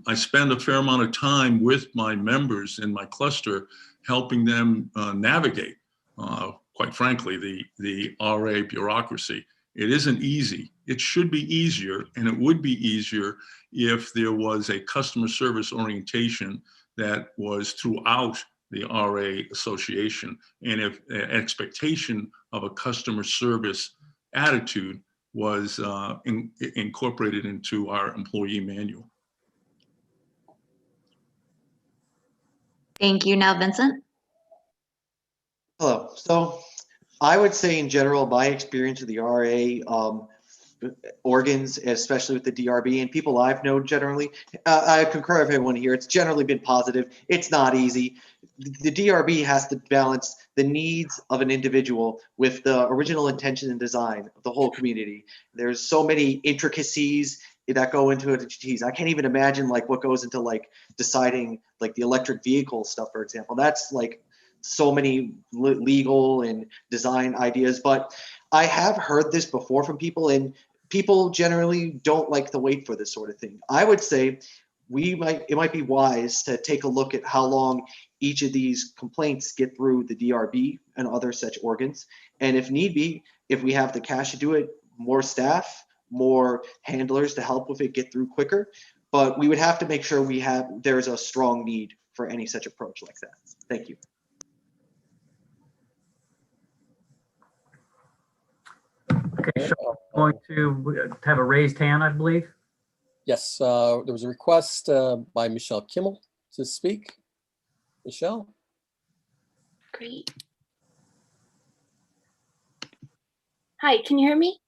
D: I spend a fair amount of time with my members in my cluster, helping them navigate, quite frankly, the RA bureaucracy. It isn't easy. It should be easier, and it would be easier if there was a customer service orientation that was throughout the RA association, and if an expectation of a customer service attitude was incorporated into our employee manual.
C: Thank you. Now, Vincent.
F: Hello. So I would say in general, my experience with the RA organs, especially with the DRB and people I've known generally, I concur with everyone here. It's generally been positive. It's not easy. The DRB has to balance the needs of an individual with the original intention and design of the whole community. There's so many intricacies that go into it. Geez, I can't even imagine like what goes into like deciding like the electric vehicle stuff, for example. That's like so many legal and design ideas. But I have heard this before from people, and people generally don't like to wait for this sort of thing. I would say it might be wise to take a look at how long each of these complaints get through the DRB and other such organs. And if need be, if we have the cash to do it, more staff, more handlers to help with it get through quicker. But we would have to make sure there's a strong need for any such approach like that. Thank you.
G: Okay, Sean, I'm going to have a raised hand, I believe.
H: Yes, there was a request by Michelle Kimmel to speak. Michelle?
J: Great. Hi, can you hear me?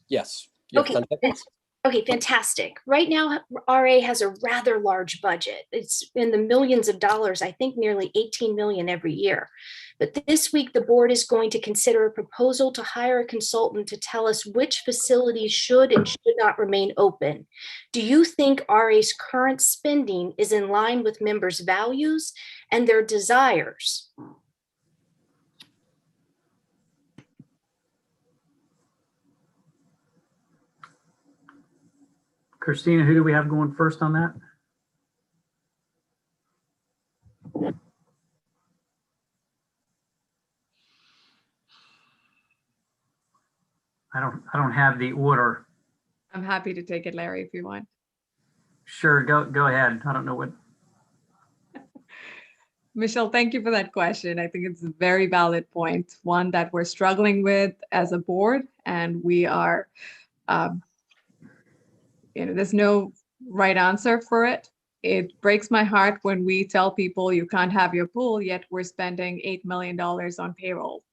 H: Yes. You have 10 seconds.
J: Okay, fantastic. Right now, RA has a rather large budget. It's in the millions of dollars, I think nearly 18 million every year. But this week, the board is going to consider a proposal to hire a consultant to tell us which facilities should and should not remain open. Do you think RA's current spending is in line with members' values and their desires?
G: Christina, who do we have going first on that? I don't have the order.
A: I'm happy to take it, Larry, if you want.
G: Sure, go ahead. I don't know what.
A: Michelle, thank you for that question. I think it's a very valid point, one that we're struggling with as a board, and we are, there's no right answer for it. It breaks my heart when we tell people you can't have your pool, yet we're spending $8 million on payroll.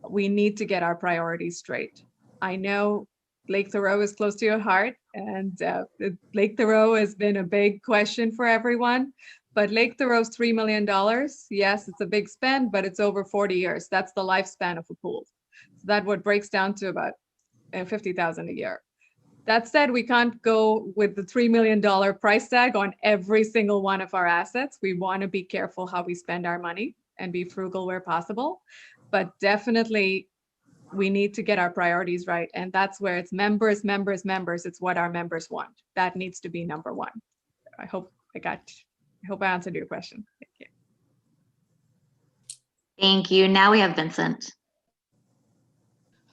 A: We need to get our priorities straight. I know Lake Thoreau is close to your heart, and Lake Thoreau has been a big question for everyone. But Lake Thoreau's $3 million, yes, it's a big spend, but it's over 40 years. That's the lifespan of a pool. So that what breaks down to about $50,000 a year. That said, we can't go with the $3 million price tag on every single one of our assets. We want to be careful how we spend our money and be frugal where possible. But definitely, we need to get our priorities right. And that's where it's members, members, members. It's what our members want. That needs to be number one. I hope I answered your question. Thank you.
C: Thank you. Now we have Vincent.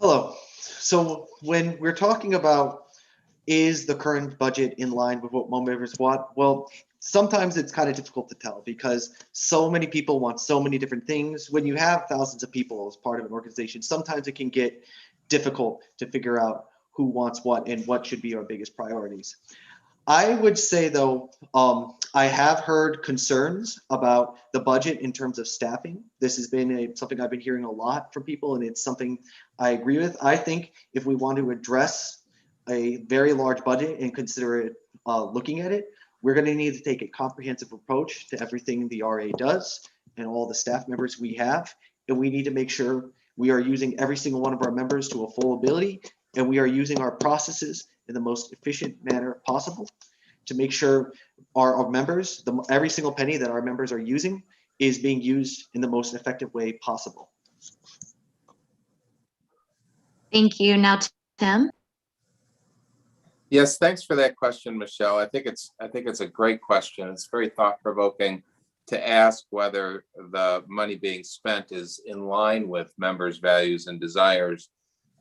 F: Hello. So when we're talking about is the current budget in line with what members want? Well, sometimes it's kind of difficult to tell because so many people want so many different things. When you have thousands of people as part of an organization, sometimes it can get difficult to figure out who wants what and what should be our biggest priorities. I would say though, I have heard concerns about the budget in terms of staffing. This has been something I've been hearing a lot from people, and it's something I agree with. I think if we want to address a very large budget and consider it looking at it, we're going to need to take a comprehensive approach to everything the RA does and all the staff members we have. And we need to make sure we are using every single one of our members to a full ability, and we are using our processes in the most efficient manner possible to make sure our members, every single penny that our members are using is being used in the most effective way possible.
C: Thank you. Now, Tim.
E: Yes, thanks for that question, Michelle. I think it's a great question. It's very thought-provoking to ask whether the money being spent is in line with members' values and desires.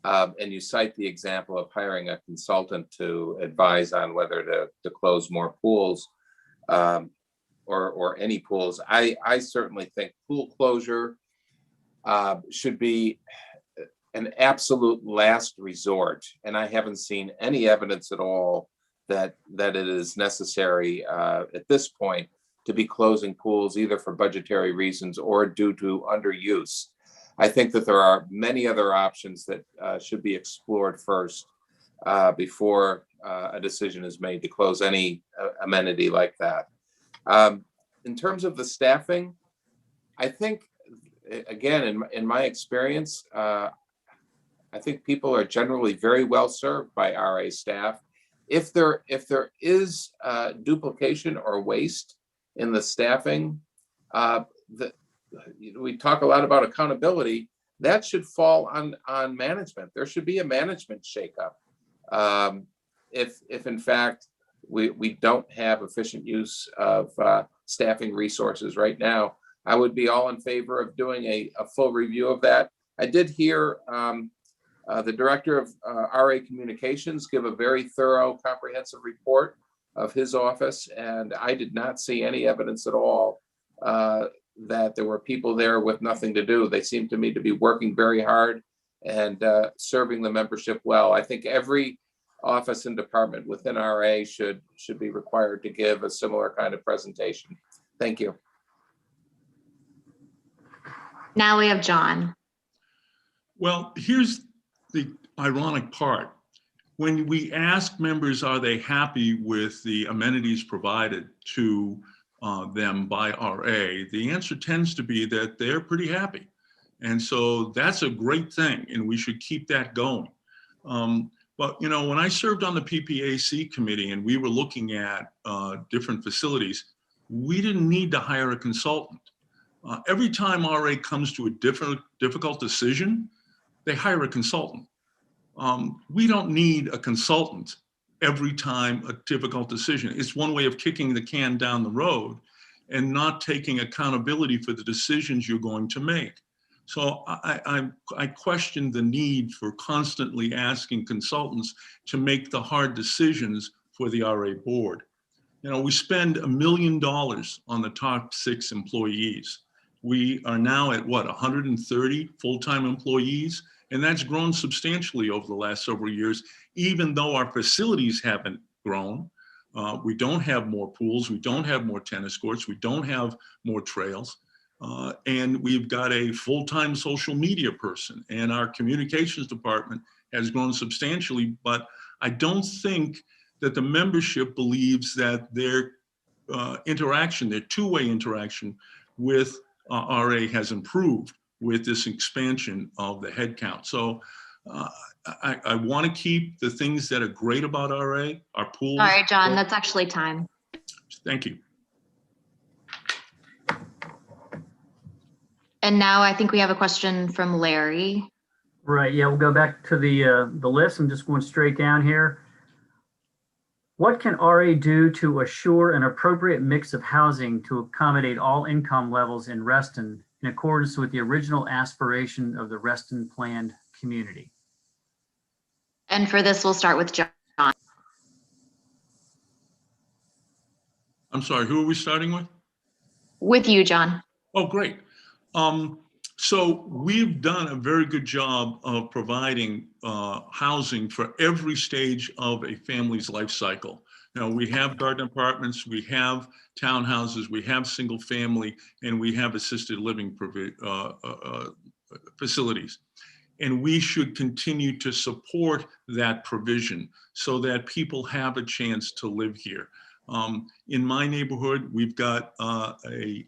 E: And you cite the example of hiring a consultant to advise on whether to close more pools or any pools. I certainly think pool closure should be an absolute last resort, and I haven't seen any evidence at all that it is necessary at this point to be closing pools either for budgetary reasons or due to underuse. I think that there are many other options that should be explored first before a decision is made to close any amenity like that. In terms of the staffing, I think, again, in my experience, I think people are generally very well served by RA staff. If there is duplication or waste in the staffing, we talk a lot about accountability. That should fall on management. There should be a management shakeup. If in fact we don't have efficient use of staffing resources right now, I would be all in favor of doing a full review of that. I did hear the director of RA Communications give a very thorough, comprehensive report of his office, and I did not see any evidence at all that there were people there with nothing to do. They seemed to me to be working very hard and serving the membership well. I think every office and department within RA should be required to give a similar kind of presentation. Thank you.
C: Now we have John.
D: Well, here's the ironic part. When we ask members, are they happy with the amenities provided to them by RA, the answer tends to be that they're pretty happy. And so that's a great thing, and we should keep that going. But you know, when I served on the PPAC committee and we were looking at different facilities, we didn't need to hire a consultant. Every time RA comes to a difficult decision, they hire a consultant. We don't need a consultant every time a difficult decision. It's one way of kicking the can down the road and not taking accountability for the decisions you're going to make. So I question the need for constantly asking consultants to make the hard decisions for the RA board. You know, we spend $1 million on the top 6 employees. We are now at what, 130 full-time employees? And that's grown substantially over the last several years, even though our facilities haven't grown. We don't have more pools, we don't have more tennis courts, we don't have more trails. And we've got a full-time social media person, and our communications department has grown substantially, but I don't think that the membership believes that their interaction, their two-way interaction with RA has improved with this expansion of the headcount. So I want to keep the things that are great about RA, our pools.
C: All right, John, that's actually time.
D: Thank you.
C: And now I think we have a question from Larry.
G: Right, yeah, we'll go back to the list. I'm just going straight down here. What can RA do to assure an appropriate mix of housing to accommodate all income levels in Reston in accordance with the original aspiration of the Reston planned community?
C: And for this, we'll start with John.
D: I'm sorry, who are we starting with?
C: With you, John.
D: Oh, great. So we've done a very good job of providing housing for every stage of a family's life cycle. Now, we have garden apartments, we have townhouses, we have single family, and we have assisted living facilities. And we should continue to support that provision so that people have a chance to live here. In my neighborhood, we've got a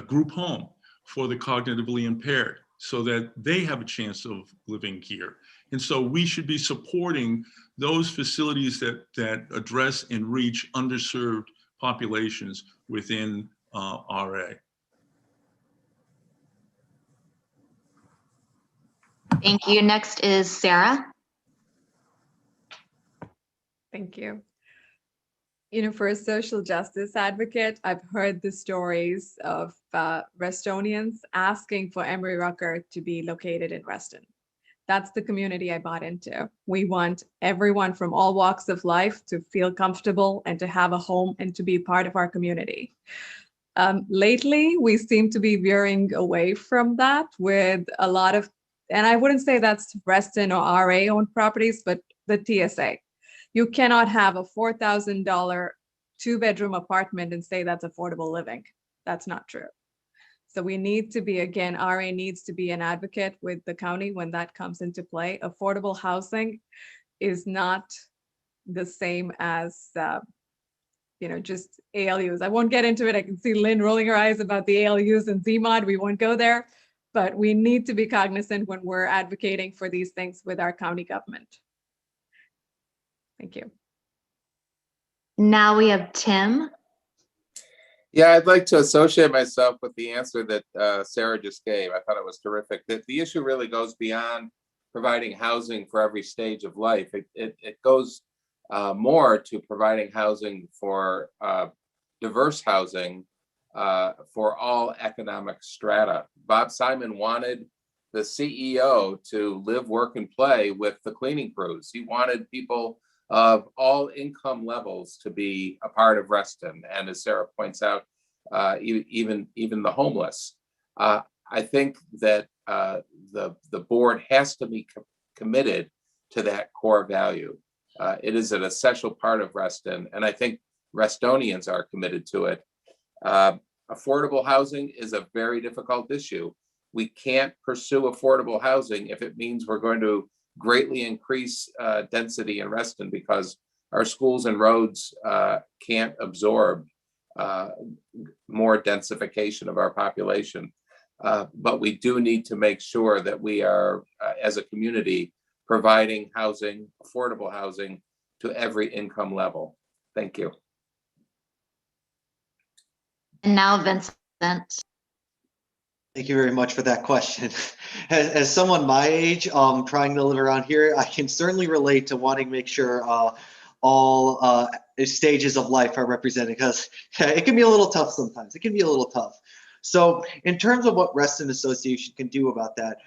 D: group home for the cognitively impaired so that they have a chance of living here. And so we should be supporting those facilities that address and reach underserved populations within RA.
C: Thank you. Next is Sarah.
A: Thank you. You know, for a social justice advocate, I've heard the stories of Restonians asking for Emory Rucker to be located in Reston. That's the community I bought into. We want everyone from all walks of life to feel comfortable and to have a home and to be part of our community. Lately, we seem to be veering away from that with a lot of, and I wouldn't say that's Reston or RA owned properties, but the TSA. You cannot have a $4,000 two-bedroom apartment and say that's affordable living. That's not true. So we need to be, again, RA needs to be an advocate with the county when that comes into play. Affordable housing is not the same as, just ALUs. I won't get into it. I can see Lynn rolling her eyes about the ALUs and ZMOD. We won't go there, but we need to be cognizant when we're advocating for these things with our county government. Thank you.
C: Now we have Tim.
E: Yeah, I'd like to associate myself with the answer that Sarah just gave. I thought it was terrific. That the issue really goes beyond providing housing for every stage of life. It goes more to providing housing for diverse housing for all economic strata. Bob Simon wanted the CEO to live, work, and play with the cleaning crews. He wanted people of all income levels to be a part of Reston, and as Sarah points out, even the homeless. I think that the board has to be committed to that core value. It is an essential part of Reston, and I think Restonians are committed to it. Affordable housing is a very difficult issue. We can't pursue affordable housing if it means we're going to greatly increase density in Reston, because our schools and roads can't absorb more densification of our population. But we do need to make sure that we are, as a community, providing housing, affordable housing, to every income level. Thank you.
C: And now Vincent.
F: Thank you very much for that question. As someone my age, trying to live around here, I can certainly relate to wanting to make sure all stages of life are represented, because it can be a little tough sometimes. It can be a little tough. So in terms of what Reston Association can do about that,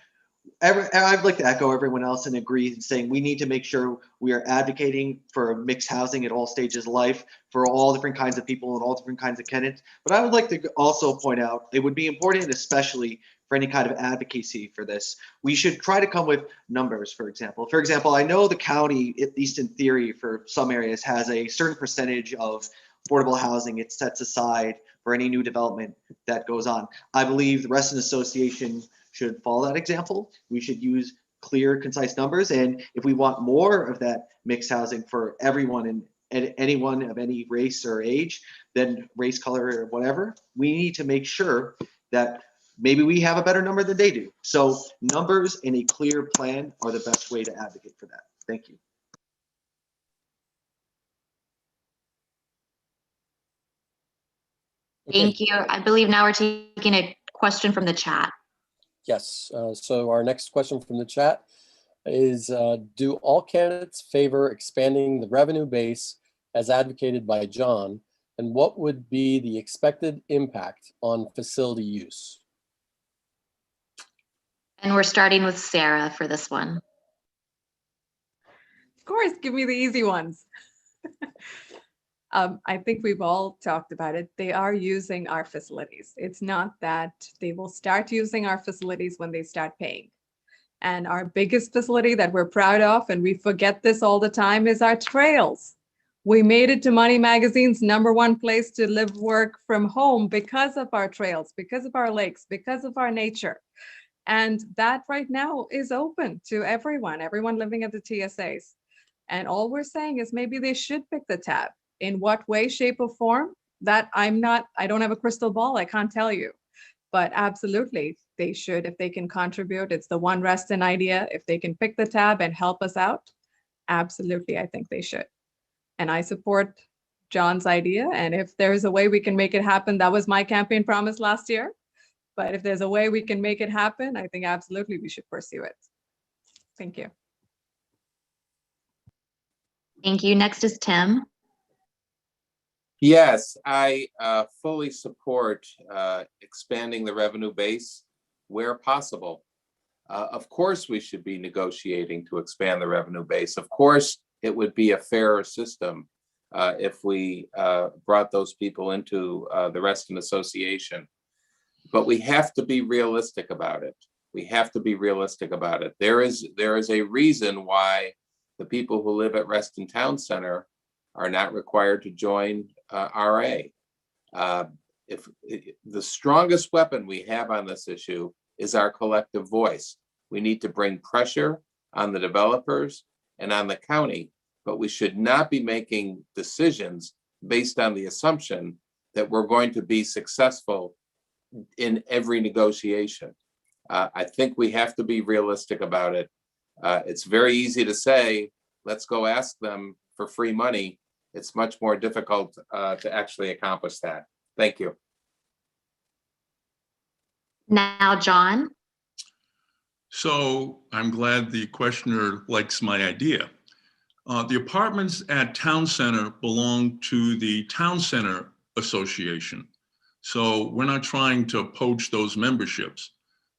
F: I'd like to echo everyone else and agree in saying we need to make sure we are advocating for mixed housing at all stages of life for all different kinds of people and all different kinds of tenants. But I would like to also point out it would be important, especially for any kind of advocacy for this, we should try to come with numbers, for example. For example, I know the county, at least in theory for some areas, has a certain percentage of affordable housing it sets aside for any new development that goes on. I believe the Reston Association should follow that example. We should use clear, concise numbers. And if we want more of that mixed housing for everyone and anyone of any race or age, then race, color, or whatever, we need to make sure that maybe we have a better number than they do. So numbers and a clear plan are the best way to advocate for that. Thank you.
C: Thank you. I believe now we're taking a question from the chat.
H: Yes, so our next question from the chat is, do all candidates favor expanding the revenue base as advocated by John? And what would be the expected impact on facility use?
C: And we're starting with Sarah for this one.
A: Of course, give me the easy ones. I think we've all talked about it. They are using our facilities. It's not that they will start using our facilities when they start paying. And our biggest facility that we're proud of, and we forget this all the time, is our trails. We made it to Money Magazine's #1 place to live, work from home because of our trails, because of our lakes, because of our nature. And that right now is open to everyone living at the TSAs. And all we're saying is maybe they should pick the tab. In what way, shape, or form? That I don't have a crystal ball, I can't tell you. But absolutely, they should, if they can contribute. It's the One Reston idea. If they can pick the tab and help us out, absolutely, I think they should. And I support John's idea. And if there's a way we can make it happen, that was my campaign promise last year. But if there's a way we can make it happen, I think absolutely we should pursue it. Thank you.
C: Thank you. Next is Tim.
E: Yes, I fully support expanding the revenue base where possible. Of course, we should be negotiating to expand the revenue base. Of course, it would be a fairer system if we brought those people into the Reston Association. But we have to be realistic about it. We have to be realistic about it. There is a reason why the people who live at Reston Town Center are not required to join RA. If the strongest weapon we have on this issue is our collective voice. We need to bring pressure on the developers and on the county, but we should not be making decisions based on the assumption that we're going to be successful in every negotiation. I think we have to be realistic about it. It's very easy to say, let's go ask them for free money. It's much more difficult to actually accomplish that. Thank you.
C: Now, John.
D: So I'm glad the questioner likes my idea. The apartments at Town Center belong to the Town Center Association. So we're not trying to poach those memberships.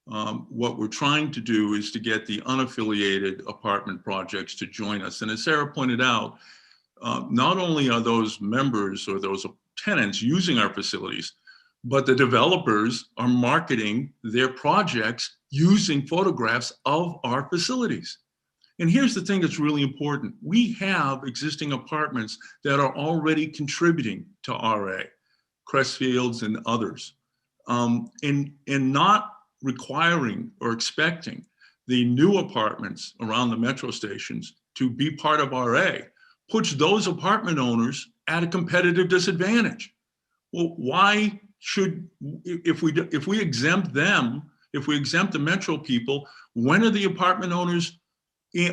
D: What we're trying to do is to get the unaffiliated apartment projects to join us. And as Sarah pointed out, not only are those members or those tenants using our facilities, but the developers are marketing their projects using photographs of our facilities. And here's the thing that's really important. We have existing apartments that are already contributing to RA, Crestfields and others, and not requiring or expecting the new apartments around the metro stations to be part of RA puts those apartment owners at a competitive disadvantage. Well, why should, if we exempt them, if we exempt the metro people, when are the apartment owners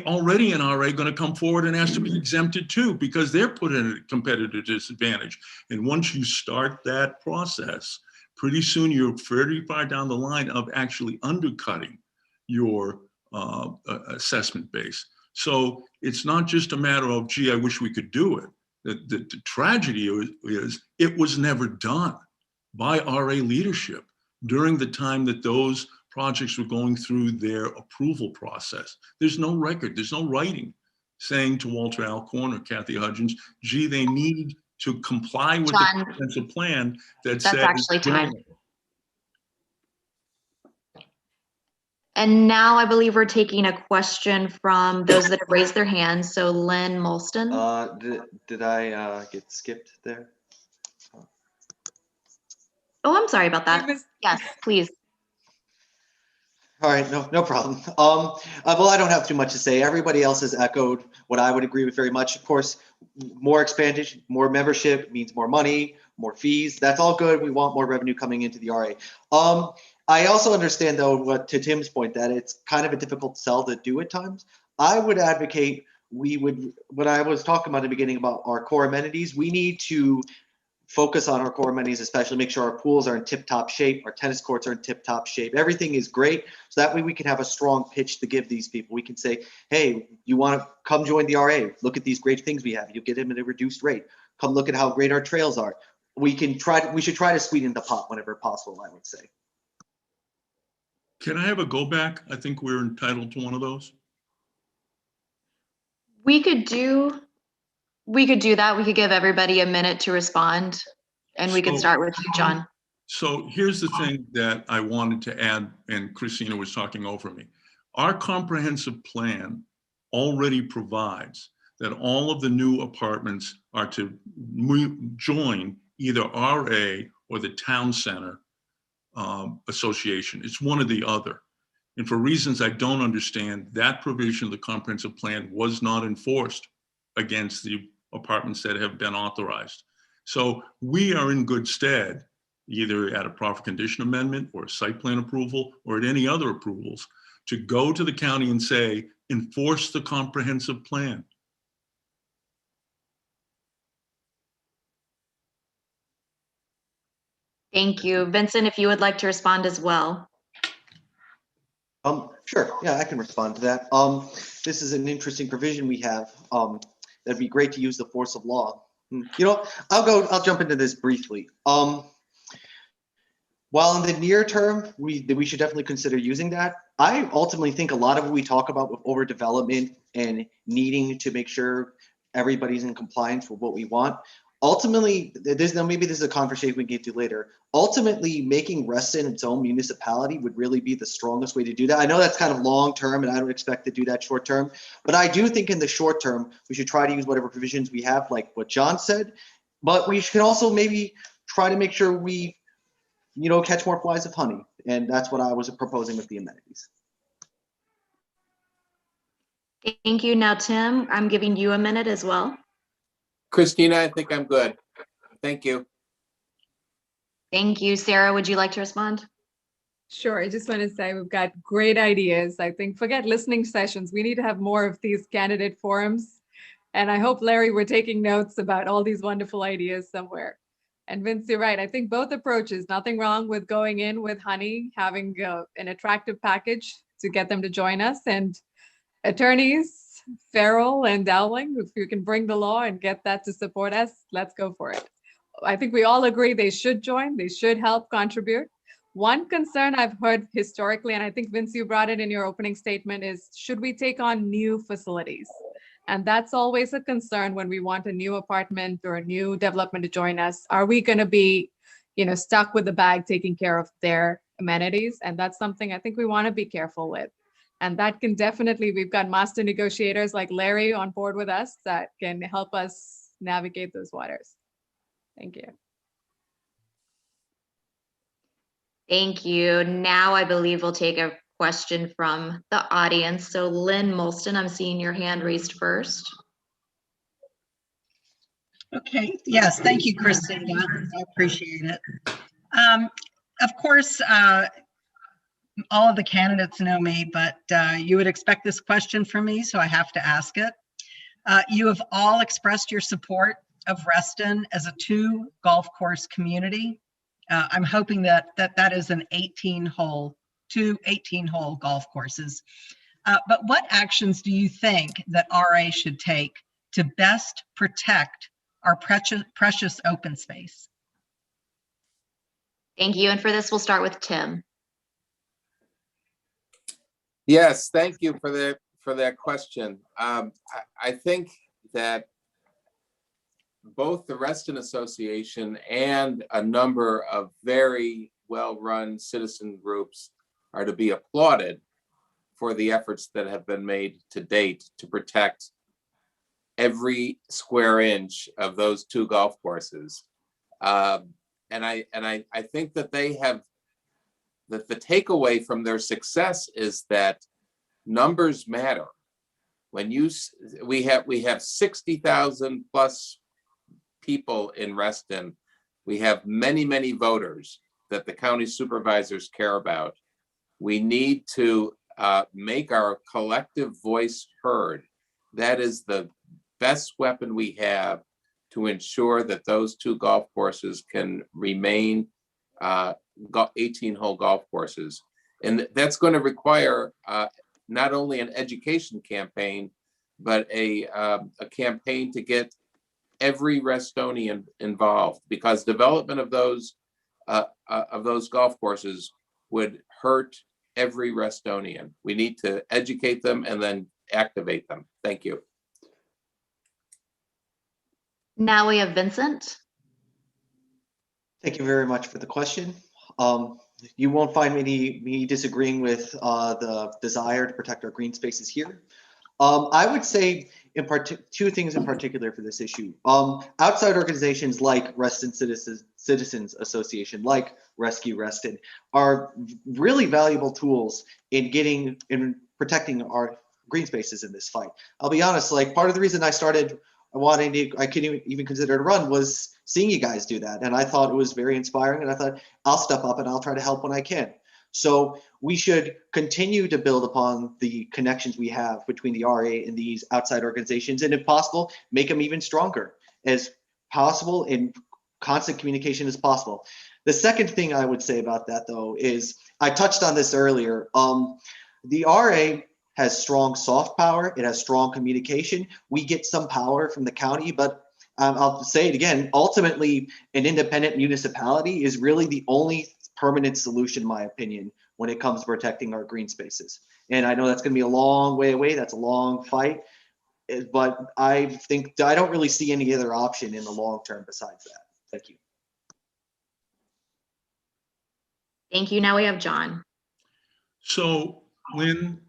D: already in RA going to come forward and ask to be exempted too? Because they're put in a competitive disadvantage. And once you start that process, pretty soon you're fairly far down the line of actually undercutting your assessment base. So it's not just a matter of, gee, I wish we could do it. The tragedy is it was never done by RA leadership during the time that those projects were going through their approval process. There's no record, there's no writing saying to Walter Alcorn or Kathy Hudgens, gee, they need to comply with
C: John,
D: the comprehensive plan that
C: that's
D: says.
C: actually time. And now I believe we're taking a question from those that have raised their hands. So Lynn Molston.
F: Did I get skipped there?
C: Oh, I'm sorry about that. Yes, please.
F: All right, no problem. Well, I don't have too much to say. Everybody else has echoed what I would agree with very much. Of course, more expansion, more membership means more money, more fees. That's all good. We want more revenue coming into the RA. I also understand, though, what to Tim's point, that it's kind of a difficult sell to do at times. I would advocate when I was talking about in the beginning about our core amenities, we need to focus on our core amenities, especially make sure our pools are in tip-top shape, our tennis courts are in tip-top shape. Everything is great. So that way we can have a strong pitch to give these people. We can say, hey, you want to come join the RA? Look at these great things we have. You get them at a reduced rate. Come look at how great our trails are. We should try to sweeten the pot whenever possible, I would say.
D: Can I have a go back? I think we're entitled to one of those.
C: We could do that. We could give everybody a minute to respond, and we could
D: So-
C: start with you, John.
D: So here's the thing that I wanted to add, and Christina was talking over me. Our comprehensive plan already provides that all of the new apartments are to join either RA or the town center association. It's one or the other. And for reasons I don't understand, that provision of the comprehensive plan was not enforced against the apartments that have been authorized. So we are in good stead, either at a profit condition amendment or site plan approval or at any other approvals, to go to the county and say, enforce the comprehensive plan.
C: Thank you. Vincent, if you would like to respond as well.
F: Sure. Yeah, I can respond to that. This is an interesting provision we have. That'd be great to use the force of law. You know, I'll jump into this briefly. While in the near term, we should definitely consider using that. I ultimately think a lot of what we talk about with overdevelopment and needing to make sure everybody's in compliance with what we want. Ultimately, maybe this is a conversation we can get to later. Ultimately, making Reston its own municipality would really be the strongest way to do that. I know that's kind of long term, and I don't expect to do that short term. But I do think in the short term, we should try to use whatever provisions we have, like what John said. But we should also maybe try to make sure we, catch more flies with honey. And that's what I was proposing with the amenities.
C: Thank you. Now, Tim, I'm giving you a minute as well.
E: Christina, I think I'm good. Thank you.
C: Thank you. Sarah, would you like to respond?
A: Sure. I just want to say we've got great ideas. I think forget listening sessions. We need to have more of these candidate forums. And I hope, Larry, we're taking notes about all these wonderful ideas somewhere. And Vince, you're right. I think both approaches, nothing wrong with going in with honey, having an attractive package to get them to join us. And attorneys, Farrell and Dowling, if you can bring the law and get that to support us, let's go for it. I think we all agree they should join, they should help contribute. One concern I've heard historically, and I think Vince, you brought it in your opening statement, is should we take on new facilities? And that's always a concern when we want a new apartment or a new development to join us. Are we going to be, stuck with the bag taking care of their amenities? And that's something I think we want to be careful with. And that can definitely, we've got master negotiators like Larry on board with us that can help us navigate those waters. Thank you.
C: Thank you. Now I believe we'll take a question from the audience. So Lynn Molston, I'm seeing your hand raised first.
K: Okay, yes, thank you, Christina. I appreciate it. Of course, all of the candidates know me, but you would expect this question from me, so I have to ask it. You have all expressed your support of Reston as a 2 golf course community. I'm hoping that is an 18-hole, 2 18-hole golf courses. But what actions do you think that RA should take to best protect our precious open space?
C: Thank you. And for this, we'll start with Tim.
E: Yes, thank you for that question. I think that both the Reston Association and a number of very well-run citizen groups are to be applauded for the efforts that have been made to date to protect every square inch of those 2 golf courses. And I think that they have, that the takeaway from their success is that numbers matter. When we have 60,000 plus people in Reston We have many, many voters that the county supervisors care about. We need to make our collective voice heard. That is the best weapon we have to ensure that those two golf courses can remain 18-hole golf courses. And that's going to require not only an education campaign, but a campaign to get every Restonian involved, because development of those golf courses would hurt every Restonian. We need to educate them and then activate them. Thank you.
C: Now we have Vincent.
F: Thank you very much for the question. You won't find me disagreeing with the desire to protect our green spaces here. I would say two things in particular for this issue. Outside organizations like Reston Citizens Association, like Rescue Reston, are really valuable tools in protecting our green spaces in this fight. I'll be honest, like part of the reason I couldn't even consider to run was seeing you guys do that. And I thought it was very inspiring, and I thought I'll step up and I'll try to help when I can. So we should continue to build upon the connections we have between the RA and these outside organizations, and if possible, make them even stronger as possible, in constant communication as possible. The second thing I would say about that, though, is I touched on this earlier. The RA has strong soft power. It has strong communication. We get some power from the county, but I'll say it again, ultimately, an independent municipality is really the only permanent solution, in my opinion, when it comes to protecting our green spaces. And I know that's going to be a long way away. That's a long fight. But I don't really see any other option in the long term besides that. Thank you.
C: Thank you. Now we have John.
D: So when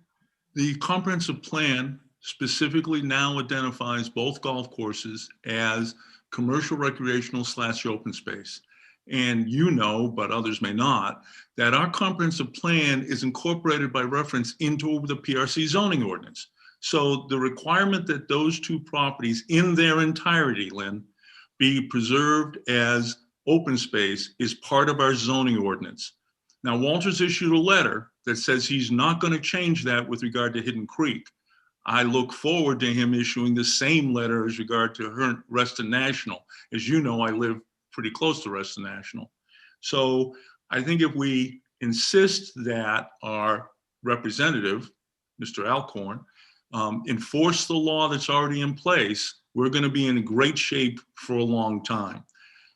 D: the comprehensive plan specifically now identifies both golf courses as commercial recreational / open space, and you know, but others may not, that our comprehensive plan is incorporated by reference into the PRC zoning ordinance. So the requirement that those two properties in their entirety, Lynn, be preserved as open space is part of our zoning ordinance. Now, Walter's issued a letter that says he's not going to change that with regard to Hidden Creek. I look forward to him issuing the same letter as regard to Reston National. As you know, I live pretty close to Reston National. So I think if we insist that our representative, Mr. Alcorn, enforce the law that's already in place, we're going to be in great shape for a long time.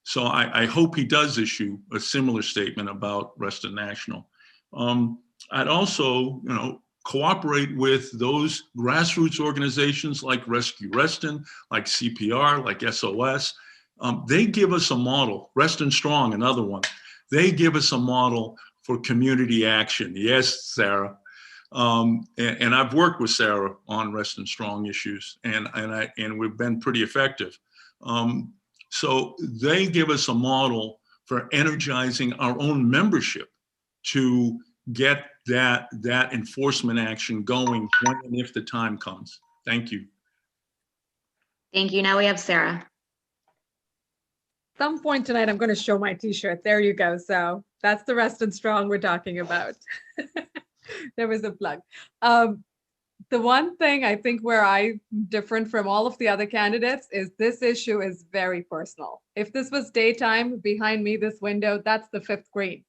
D: So I hope he does issue a similar statement about Reston National. I'd also, cooperate with those grassroots organizations like Rescue Reston, like CPR, like SOS. They give us a model. Reston Strong, another one. They give us a model for community action. Yes, Sarah. And I've worked with Sarah on Reston Strong issues, and we've been pretty effective. So they give us a model for energizing our own membership to get that enforcement action going when and if the time comes. Thank you.
C: Thank you. Now we have Sarah.
A: Some point tonight, I'm going to show my t-shirt. There you go. So that's the Reston Strong we're talking about. There was a plug. The one thing I think where I'm different from all of the other candidates is this issue is very personal. If this was daytime, behind me, this window, that's the 5th green.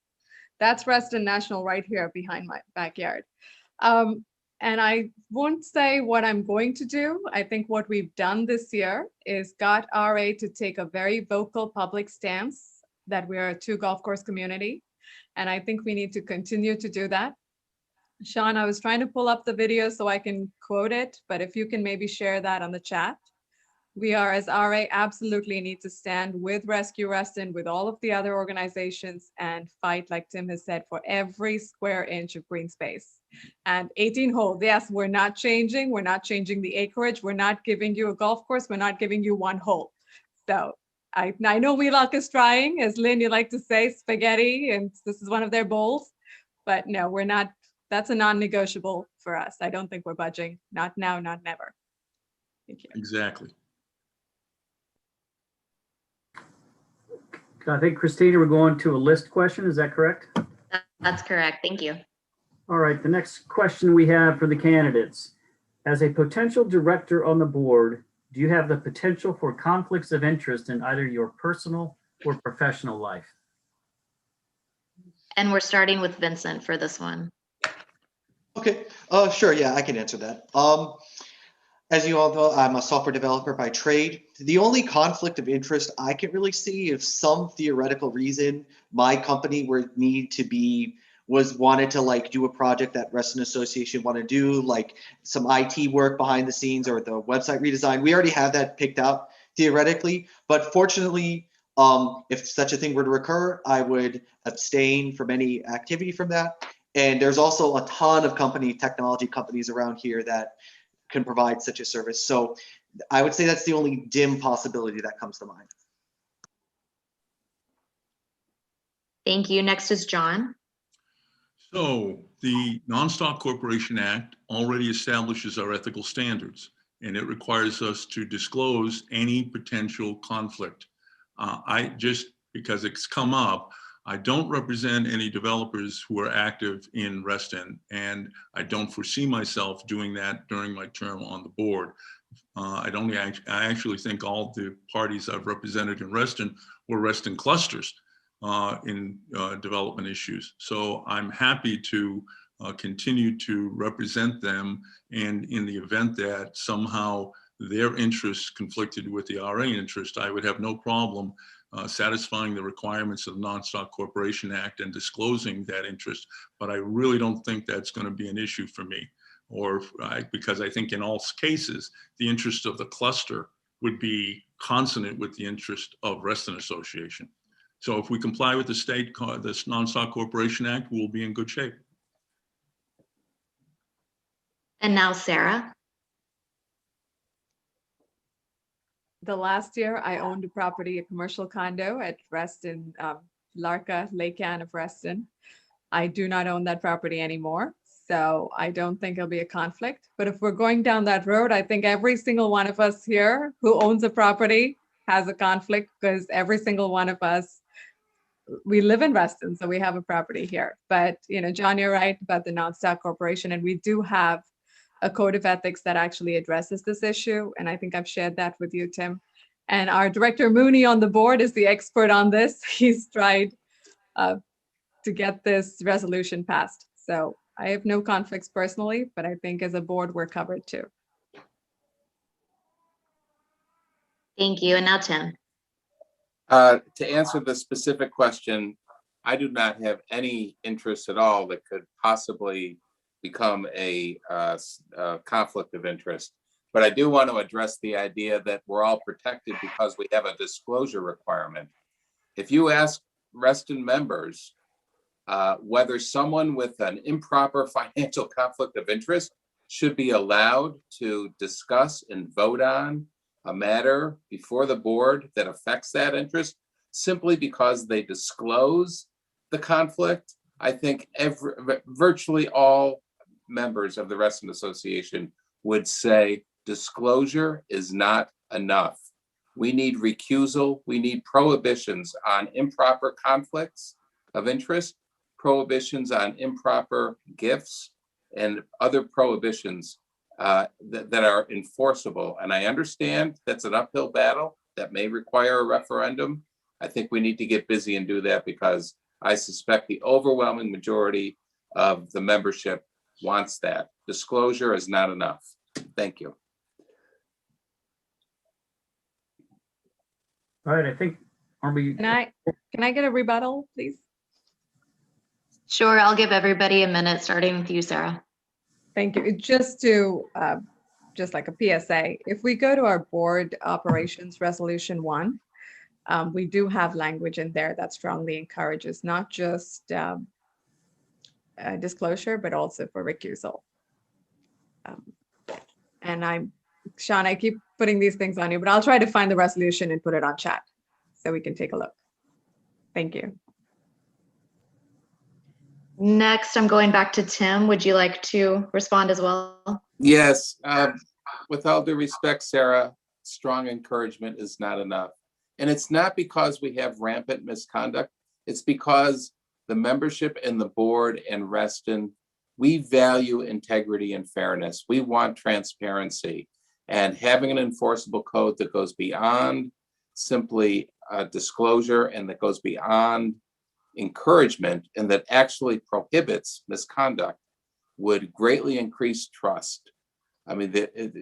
A: That's Reston National right here behind my backyard. And I won't say what I'm going to do. I think what we've done this year is got RA to take a very vocal public stance that we're a 2 golf course community. And I think we need to continue to do that. Sean, I was trying to pull up the video so I can quote it, but if you can maybe share that on the chat. We are, as RA, absolutely need to stand with Rescue Reston, with all of the other organizations, and fight, like Tim has said, for every square inch of green space. And 18 holes, yes, we're not changing. We're not changing the acreage. We're not giving you a golf course. We're not giving you 1 hole. So I know Wheelock is trying, as Lynn, you like to say, spaghetti, and this is one of their bowls. But no, we're not. That's a non-negotiable for us. I don't think we're budging. Not now, not never. Thank you.
D: Exactly.
G: I think, Christina, we're going to a list question. Is that correct?
C: That's correct. Thank you.
G: All right, the next question we have for the candidates. As a potential director on the board, do you have the potential for conflicts of interest in either your personal or professional life?
C: And we're starting with Vincent for this one.
F: Okay, sure, yeah, I can answer that. As you all know, I'm a software developer by trade. The only conflict of interest I can really see, if some theoretical reason my company wanted to like do a project that Reston Association want to do, like some IT work behind the scenes or the website redesign. We already have that picked out theoretically, but fortunately, if such a thing were to occur, I would abstain from any activity from that. And there's also a ton of technology companies around here that can provide such a service. So I would say that's the only dim possibility that comes to mind.
C: Thank you. Next is John.
D: So the Non-Stock Corporation Act already establishes our ethical standards, and it requires us to disclose any potential conflict. Because it's come up, I don't represent any developers who are active in Reston, and I don't foresee myself doing that during my term on the board. I actually think all the parties I've represented in Reston were Reston clusters in development issues. So I'm happy to continue to represent them, and in the event that somehow their interests conflicted with the RA interest, I would have no problem satisfying the requirements of the Non-Stock Corporation Act and disclosing that interest. But I really don't think that's going to be an issue for me, because I think in all cases, the interest of the cluster would be consonant with the interest of Reston Association. So if we comply with this Non-Stock Corporation Act, we'll be in good shape.
C: And now Sarah.
A: The last year, I owned a property, a commercial condo at Reston, Larka, Lake Anne of Reston. I do not own that property anymore, so I don't think it'll be a conflict. But if we're going down that road, I think every single one of us here who owns a property has a conflict, because every single one of us, we live in Reston, so we have a property here. But, John, you're right about the Non-Stock Corporation, and we do have a code of ethics that actually addresses this issue. And I think I've shared that with you, Tim. And our director Mooney on the board is the expert on this. He's tried to get this resolution passed. So I have no conflicts personally, but I think as a board, we're covered too.
C: Thank you. And now Tim.
E: To answer the specific question, I do not have any interest at all that could possibly become a conflict of interest. But I do want to address the idea that we're all protected because we have a disclosure requirement. If you ask Reston members whether someone with an improper financial conflict of interest should be allowed to discuss and vote on a matter before the board that affects that interest simply because they disclose the conflict, I think virtually all members of the Reston Association would say disclosure is not enough. We need recusal. We need prohibitions on improper conflicts of interest, prohibitions on improper gifts, and other prohibitions that are enforceable. And I understand that's an uphill battle that may require a referendum. I think we need to get busy and do that, because I suspect the overwhelming majority of the membership wants that. Disclosure is not enough. Thank you.
G: All right, I think, are we?
A: Can I get a rebuttal, please?
C: Sure, I'll give everybody a minute, starting with you, Sarah.
A: Thank you. Just like a PSA, if we go to our board operations resolution 1, we do have language in there that strongly encourages not just disclosure, but also for recusal. And Sean, I keep putting these things on you, but I'll try to find the resolution and put it on chat so we can take a look. Thank you.
C: Next, I'm going back to Tim. Would you like to respond as well?
E: Yes. With all due respect, Sarah, strong encouragement is not enough. And it's not because we have rampant misconduct. It's because the membership in the board and Reston, we value integrity and fairness. We want transparency, and having an enforceable code that goes beyond simply disclosure and that goes beyond encouragement and that actually prohibits misconduct would greatly increase trust. I mean,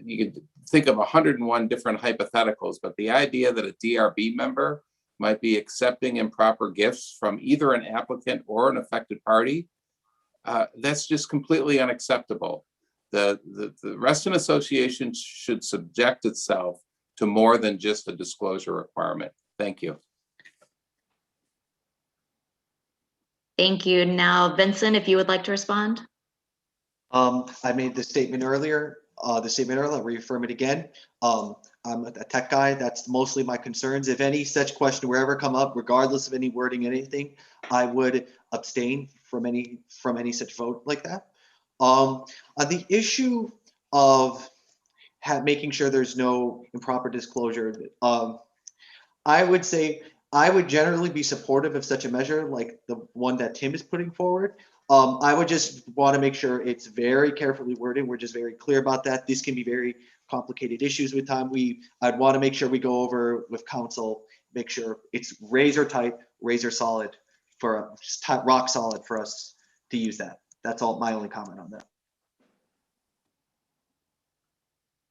E: you could think of 101 different hypotheticals, but the idea that a DRB member might be accepting improper gifts from either an applicant or an affected party, that's just completely unacceptable. The Reston Association should subject itself to more than just a disclosure requirement. Thank you.
C: Thank you. Now, Vincent, if you would like to respond.
F: I made the statement earlier. I'll reaffirm it again. I'm a tech guy. That's mostly my concerns. If any such question were ever come up, regardless of any wording, anything, I would abstain from any such vote like that. On the issue of making sure there's no improper disclosure, I would say I would generally be supportive of such a measure like the one that Tim is putting forward. I would just want to make sure it's very carefully worded. We're just very clear about that. This can be very complicated issues with time. I'd want to make sure we go over with counsel, make sure it's razor tight, razor solid rock solid for us to use that. That's all my only comment on that.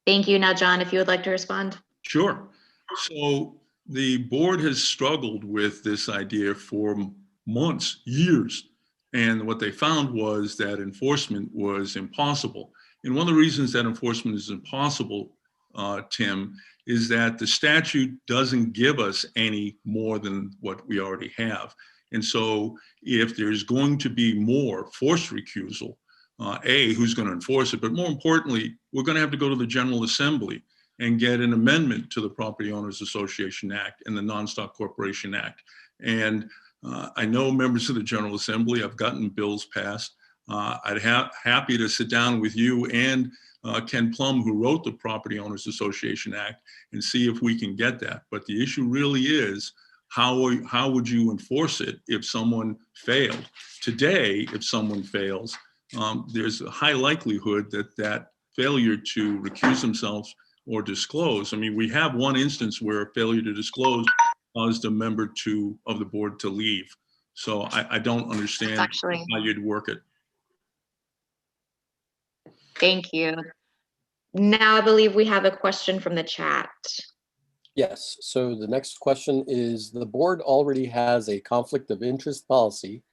C: Thank you. Now, John, if you would like to respond.
D: Sure. So the board has struggled with this idea for months, years. And what they found was that enforcement was impossible. And one of the reasons that enforcement is impossible, Tim, is that the statute doesn't give us any more than what we already have. And so if there's going to be more forced recusal, who's going to enforce it? But more importantly, we're going to have to go to the General Assembly and get an amendment to the Property Owners Association Act and the Non-Stock Corporation Act. And I know members of the General Assembly have gotten bills passed. I'd happy to sit down with you and Ken Plum, who wrote the Property Owners Association Act, and see if we can get that. But the issue really is, how would you enforce it if someone failed? Today, if someone fails, there's a high likelihood that failure to recuse themselves or disclose. I mean, we have one instance where a failure to disclose caused a member of the board to leave. So I don't understand how you'd work it.
C: Thank you. Now I believe we have a question from the chat.
H: Yes, so the next question is, the board already has a conflict of interest policy.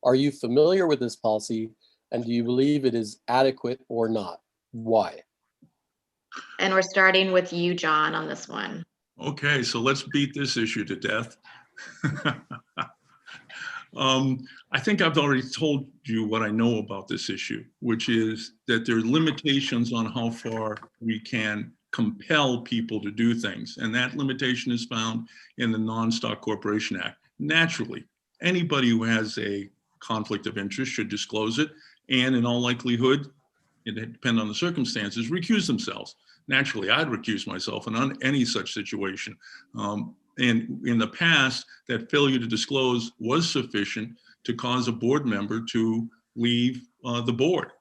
H: Are you familiar with this policy, and do you believe it is adequate or not? Why?
C: And we're starting with you, John, on this one.
D: Okay, so let's beat this issue to death. I think I've already told you what I know about this issue, which is that there are limitations on how far we can compel people to do things. And that limitation is found in the Non-Stock Corporation Act. Naturally, anybody who has a conflict of interest should disclose it, and in all likelihood, it depends on the circumstances, recuse themselves. Naturally, I'd recuse myself in any such situation. And in the past, that failure to disclose was sufficient to cause a board member to leave the board.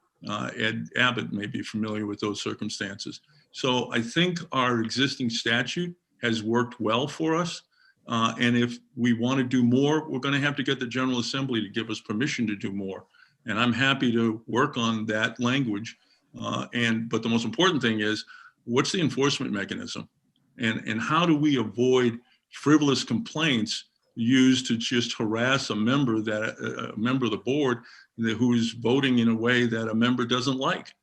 D: Ed Abbott may be familiar with those circumstances. So I think our existing statute has worked well for us. And if we want to do more, we're going to have to get the General Assembly to give us permission to do more. And I'm happy to work on that language. But the most important thing is, what's the enforcement mechanism? And how do we avoid frivolous complaints used to just harass a member of the board who is voting in a way that a member doesn't like?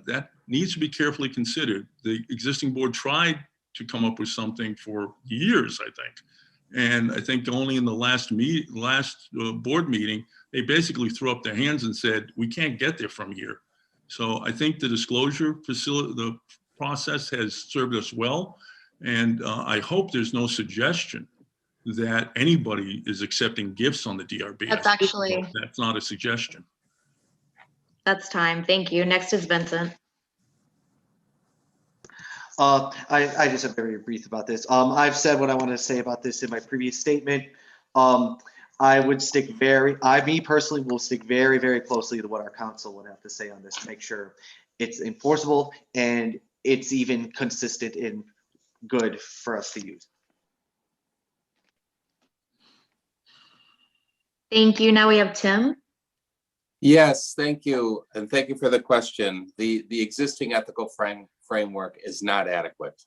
D: That needs to be carefully considered. The existing board tried to come up with something for years, I think. And I think only in the last board meeting, they basically threw up their hands and said, we can't get there from here. So I think the disclosure the process has served us well. And I hope there's no suggestion that anybody is accepting gifts on the DRB. That's not a suggestion.
C: That's time. Thank you. Next is Vincent.
F: I just am very brief about this. I've said what I want to say about this in my previous statement. I would stick me personally will stick very, very closely to what our council would have to say on this to make sure it's enforceable and it's even consistent and good for us to use.
C: Thank you. Now we have Tim.
E: Yes, thank you. And thank you for the question. The existing ethical framework is not adequate.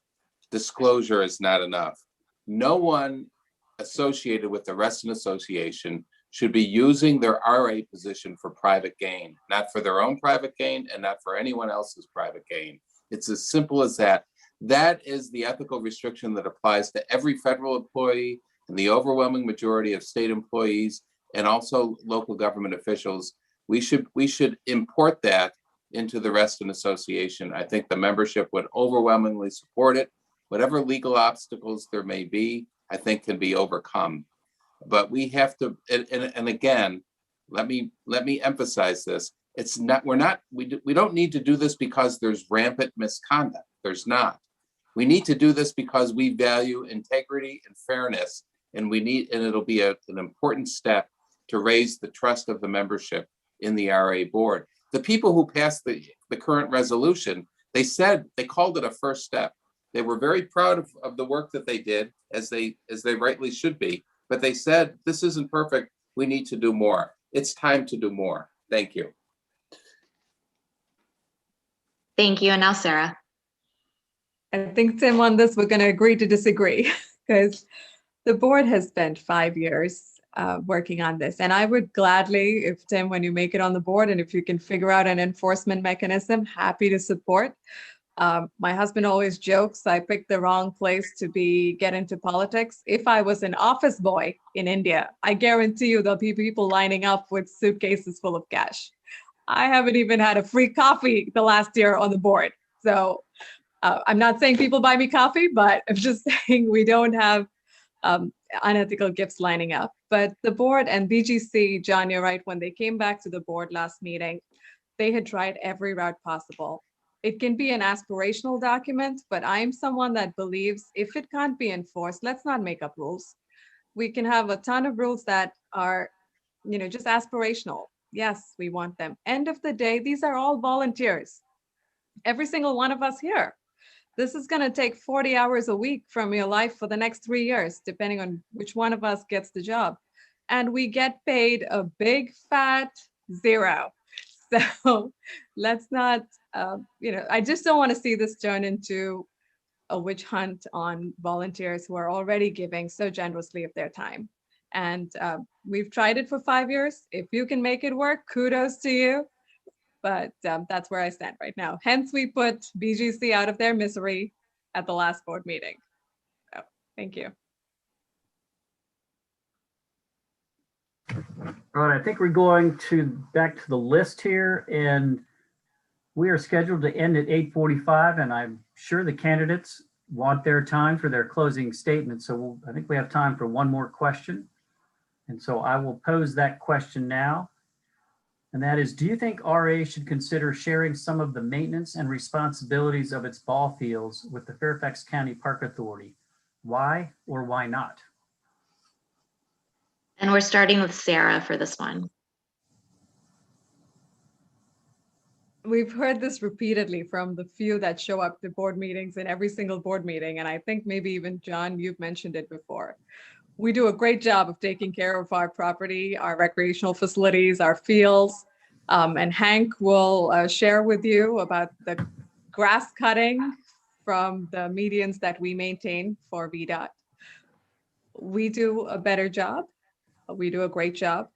E: Disclosure is not enough. No one associated with the Reston Association should be using their RA position for private gain, not for their own private gain and not for anyone else's private gain. It's as simple as that. That is the ethical restriction that applies to every federal employee and the overwhelming majority of state employees and also local government officials. We should import that into the Reston Association. I think the membership would overwhelmingly support it. Whatever legal obstacles there may be, I think can be overcome. But we have to, and again, let me emphasize this. It's not, we don't need to do this because there's rampant misconduct. There's not. We need to do this because we value integrity and fairness, and it'll be an important step to raise the trust of the membership in the RA board. The people who passed the current resolution, they called it a first step. They were very proud of the work that they did, as they rightly should be, but they said, this isn't perfect, we need to do more. It's time to do more. Thank you.
C: Thank you. And now Sarah.
A: I think, Tim, on this, we're going to agree to disagree because the board has spent 5 years working on this. And I would gladly, if Tim, when you make it on the board and if you can figure out an enforcement mechanism, happy to support. My husband always jokes I picked the wrong place to get into politics. If I was an office boy in India, I guarantee you there'll be people lining up with suitcases full of cash. I haven't even had a free coffee the last year on the board. So I'm not saying people buy me coffee, but I'm just saying we don't have unethical gifts lining up. But the board and BGC, John, you're right, when they came back to the board last meeting, they had tried every route possible. It can be an aspirational document, but I'm someone that believes if it can't be enforced, let's not make up rules. We can have a ton of rules that are, just aspirational. Yes, we want them. End of the day, these are all volunteers. Every single one of us here. This is going to take 40 hours a week from your life for the next 3 years, depending on which one of us gets the job. And we get paid a big fat zero. So let's not, I just don't want to see this turn into a witch hunt on volunteers who are already giving so generously of their time. And we've tried it for 5 years. If you can make it work, kudos to you. But that's where I stand right now. Hence, we put BGC out of their misery at the last board meeting. So, thank you.
G: All right, I think we're going back to the list here, and we are scheduled to end at 8:45, and I'm sure the candidates want their time for their closing statement. So I think we have time for one more question. And so I will pose that question now. And that is, do you think RA should consider sharing some of the maintenance and responsibilities of its ball fields with the Fairfax County Park Authority? Why or why not?
C: And we're starting with Sarah for this one.
A: We've heard this repeatedly from the few that show up to board meetings in every single board meeting. And I think maybe even John, you've mentioned it before. We do a great job of taking care of our property, our recreational facilities, our fields. And Hank will share with you about the grass cutting from the medians that we maintain for VDOT. We do a better job. We do a great job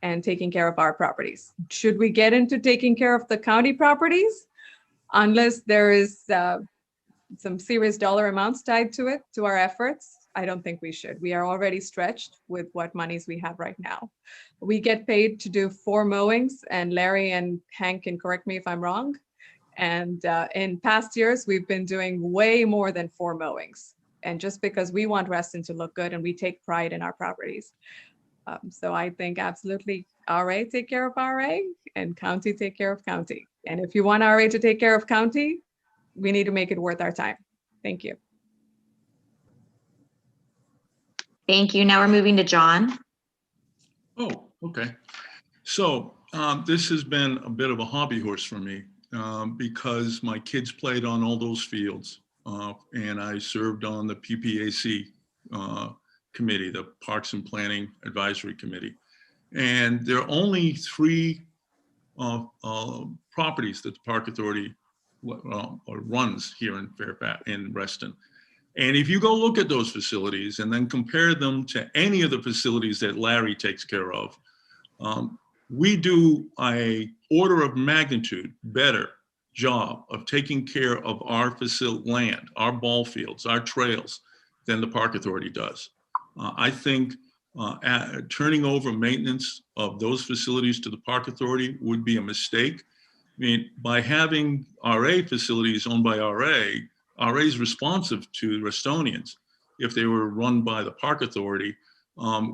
A: and taking care of our properties. Should we get into taking care of the county properties? Unless there is some serious dollar amounts tied to it, to our efforts, I don't think we should. We are already stretched with what monies we have right now. We get paid to do 4 mowings, and Larry and Hank can correct me if I'm wrong. And in past years, we've been doing way more than 4 mowings. And just because we want Reston to look good and we take pride in our properties. So I think absolutely RA take care of RA and county take care of county. And if you want RA to take care of county, we need to make it worth our time. Thank you.
C: Thank you. Now we're moving to John.
D: Oh, okay. So this has been a bit of a hobby horse for me because my kids played on all those fields and I served on the PPAC committee, the Parks and Planning Advisory Committee. And there are only 3 properties that the Park Authority runs here in Fairfax, in Reston. And if you go look at those facilities and then compare them to any of the facilities that Larry takes care of, we do a order of magnitude better job of taking care of our land, our ball fields, our trails than the Park Authority does. I think turning over maintenance of those facilities to the Park Authority would be a mistake. I mean, by having RA facilities owned by RA is responsive to Restonians. If they were run by the Park Authority,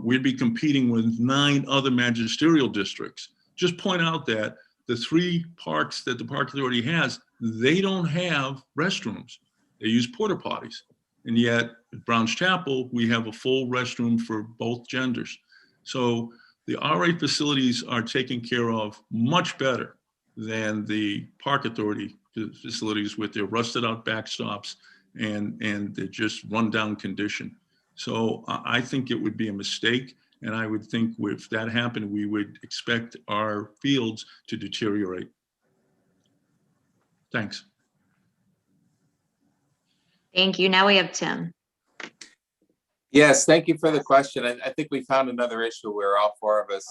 D: we'd be competing with 9 other magisterial districts. Just point out that the 3 parks that the Park Authority has, they don't have restrooms. They use porta potties. And yet at Brown's Chapel, we have a full restroom for both genders. So the RA facilities are taken care of much better than the Park Authority facilities with their rusted out backstops and the just rundown condition. So I think it would be a mistake. And I would think if that happened, we would expect our fields to deteriorate. Thanks.
C: Thank you. Now we have Tim.
E: Yes, thank you for the question. I think we found another issue where all 4 of us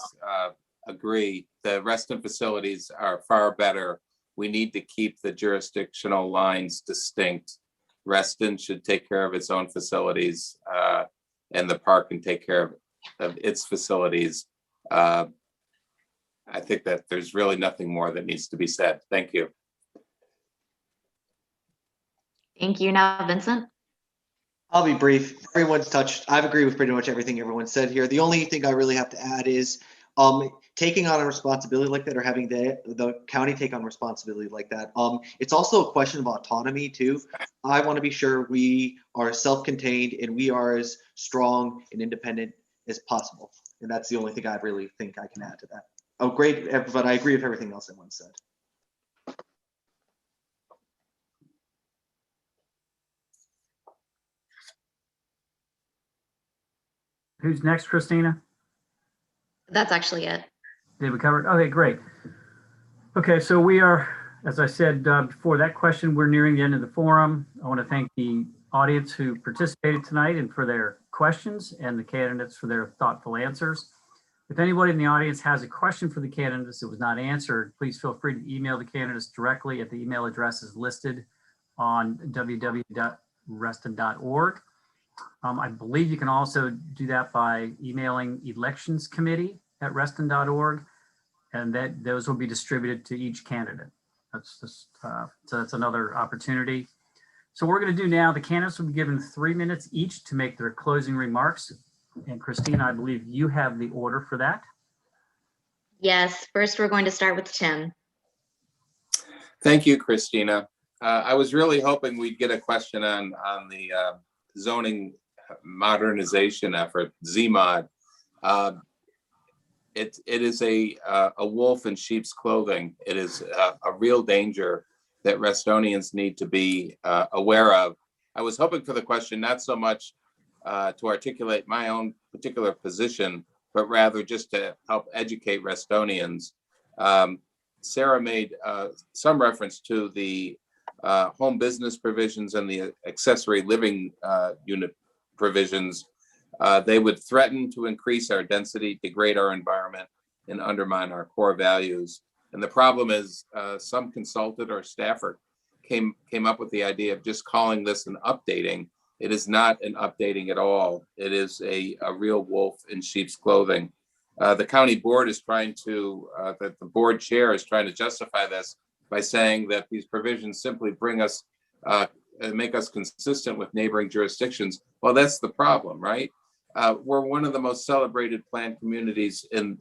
E: agree. The Reston facilities are far better. We need to keep the jurisdictional lines distinct. Reston should take care of its own facilities and the park can take care of its facilities. I think that there's really nothing more that needs to be said. Thank you.
C: Thank you. Now, Vincent.
F: I'll be brief. Everyone's touched. I've agreed with pretty much everything everyone said here. The only thing I really have to add is taking on a responsibility like that, or having the county take on responsibility like that. It's also a question of autonomy too. I want to be sure we are self-contained and we are as strong and independent as possible. And that's the only thing I really think I can add to that. Oh, great, but I agree with everything else everyone said.
G: Who's next, Christina?
C: That's actually it.
G: Did we cover it? Okay, great. Okay, so we are, as I said before that question, we're nearing the end of the forum. I want to thank the audience who participated tonight and for their questions, and the candidates for their thoughtful answers. If anybody in the audience has a question for the candidates that was not answered, please feel free to email the candidates directly at the email addresses listed on www.reston.org. I believe you can also do that by emailing electionscommittee@reston.org, and that those will be distributed to each candidate. That's just, so that's another opportunity. So what we're going to do now, the candidates will be given 3 minutes each to make their closing remarks. And Christina, I believe you have the order for that.
C: Yes, first we're going to start with Tim.
E: Thank you, Christina. I was really hoping we'd get a question on the zoning modernization effort, ZMOD. It is a wolf in sheep's clothing. It is a real danger that Restonians need to be aware of. I was hoping for the question not so much to articulate my own particular position, but rather just to help educate Restonians. Sarah made some reference to the home business provisions and the accessory living unit provisions. They would threaten to increase our density, degrade our environment, and undermine our core values. And the problem is some consultant or staffer came up with the idea of just calling this an updating. It is not an updating at all. It is a real wolf in sheep's clothing. The county board is trying to, the board chair is trying to justify this by saying that these provisions simply bring us, make us consistent with neighboring jurisdictions. Well, that's the problem, right? We're one of the most celebrated planned communities in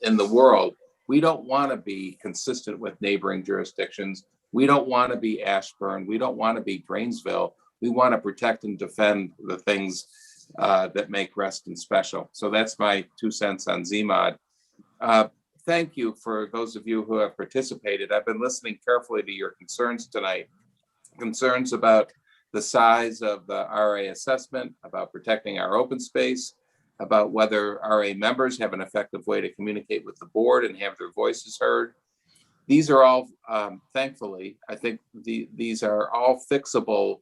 E: the world. We don't want to be consistent with neighboring jurisdictions. We don't want to be Ashburn. We don't want to be Drainsville. we want to protect and defend the things that make Reston special. So that's my 2 cents on ZMOD. Thank you for those of you who have participated. I've been listening carefully to your concerns tonight. Concerns about the size of the RA assessment, about protecting our open space, about whether RA members have an effective way to communicate with the board and have their voices heard. These are all, thankfully, I think these are all fixable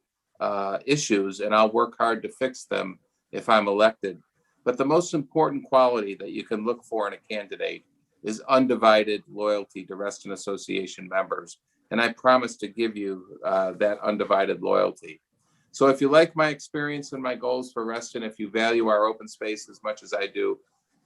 E: issues, and I'll work hard to fix them if I'm elected. But the most important quality that you can look for in a candidate is undivided loyalty to Reston Association members. And I promise to give you that undivided loyalty. So if you like my experience and my goals for Reston, if you value our open space as much as I do,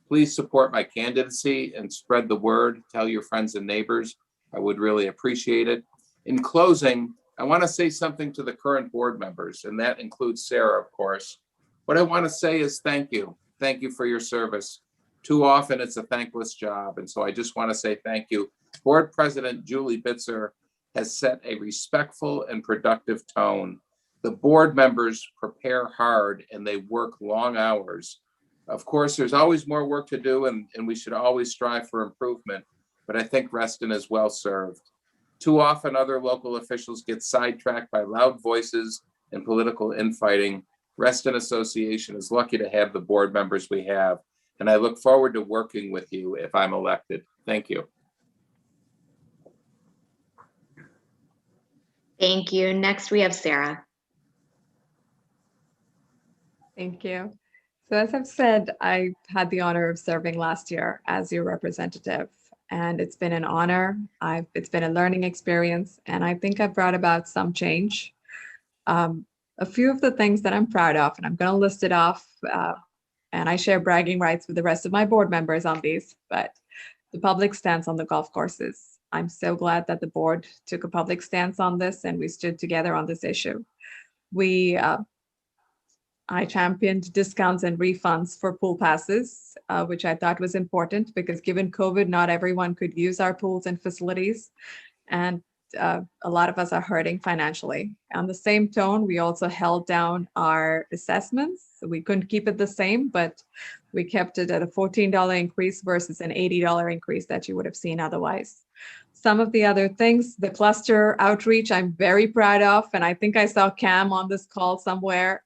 E: please support my candidacy and spread the word. Tell your friends and neighbors. I would really appreciate it. In closing, I want to say something to the current board members, and that includes Sarah, of course. What I want to say is thank you. Thank you for your service. Too often it's a thankless job, and so I just want to say thank you. Board President Julie Bitzer has set a respectful and productive tone. The board members prepare hard and they work long hours. Of course, there's always more work to do, and we should always strive for improvement, but I think Reston is well served. Too often other local officials get sidetracked by loud voices and political infighting. Reston Association is lucky to have the board members we have, and I look forward to working with you if I'm elected. Thank you.
C: Thank you. Next, we have Sarah.
A: Thank you. So as I've said, I had the honor of serving last year as your representative, and it's been an honor. It's been a learning experience, and I think I've brought about some change. A few of the things that I'm proud of, and I'm going to list it off, and I share bragging rights with the rest of my board members on these, but the public stance on the golf courses. I'm so glad that the board took a public stance on this and we stood together on this issue. I championed discounts and refunds for pool passes, which I thought was important because given COVID, not everyone could use our pools and facilities. And a lot of us are hurting financially. On the same tone, we also held down our assessments. We couldn't keep it the same, but we kept it at a $14 increase versus an $80 increase that you would have seen otherwise. Some of the other things, the cluster outreach, I'm very proud of, and I think I saw Cam on this call somewhere.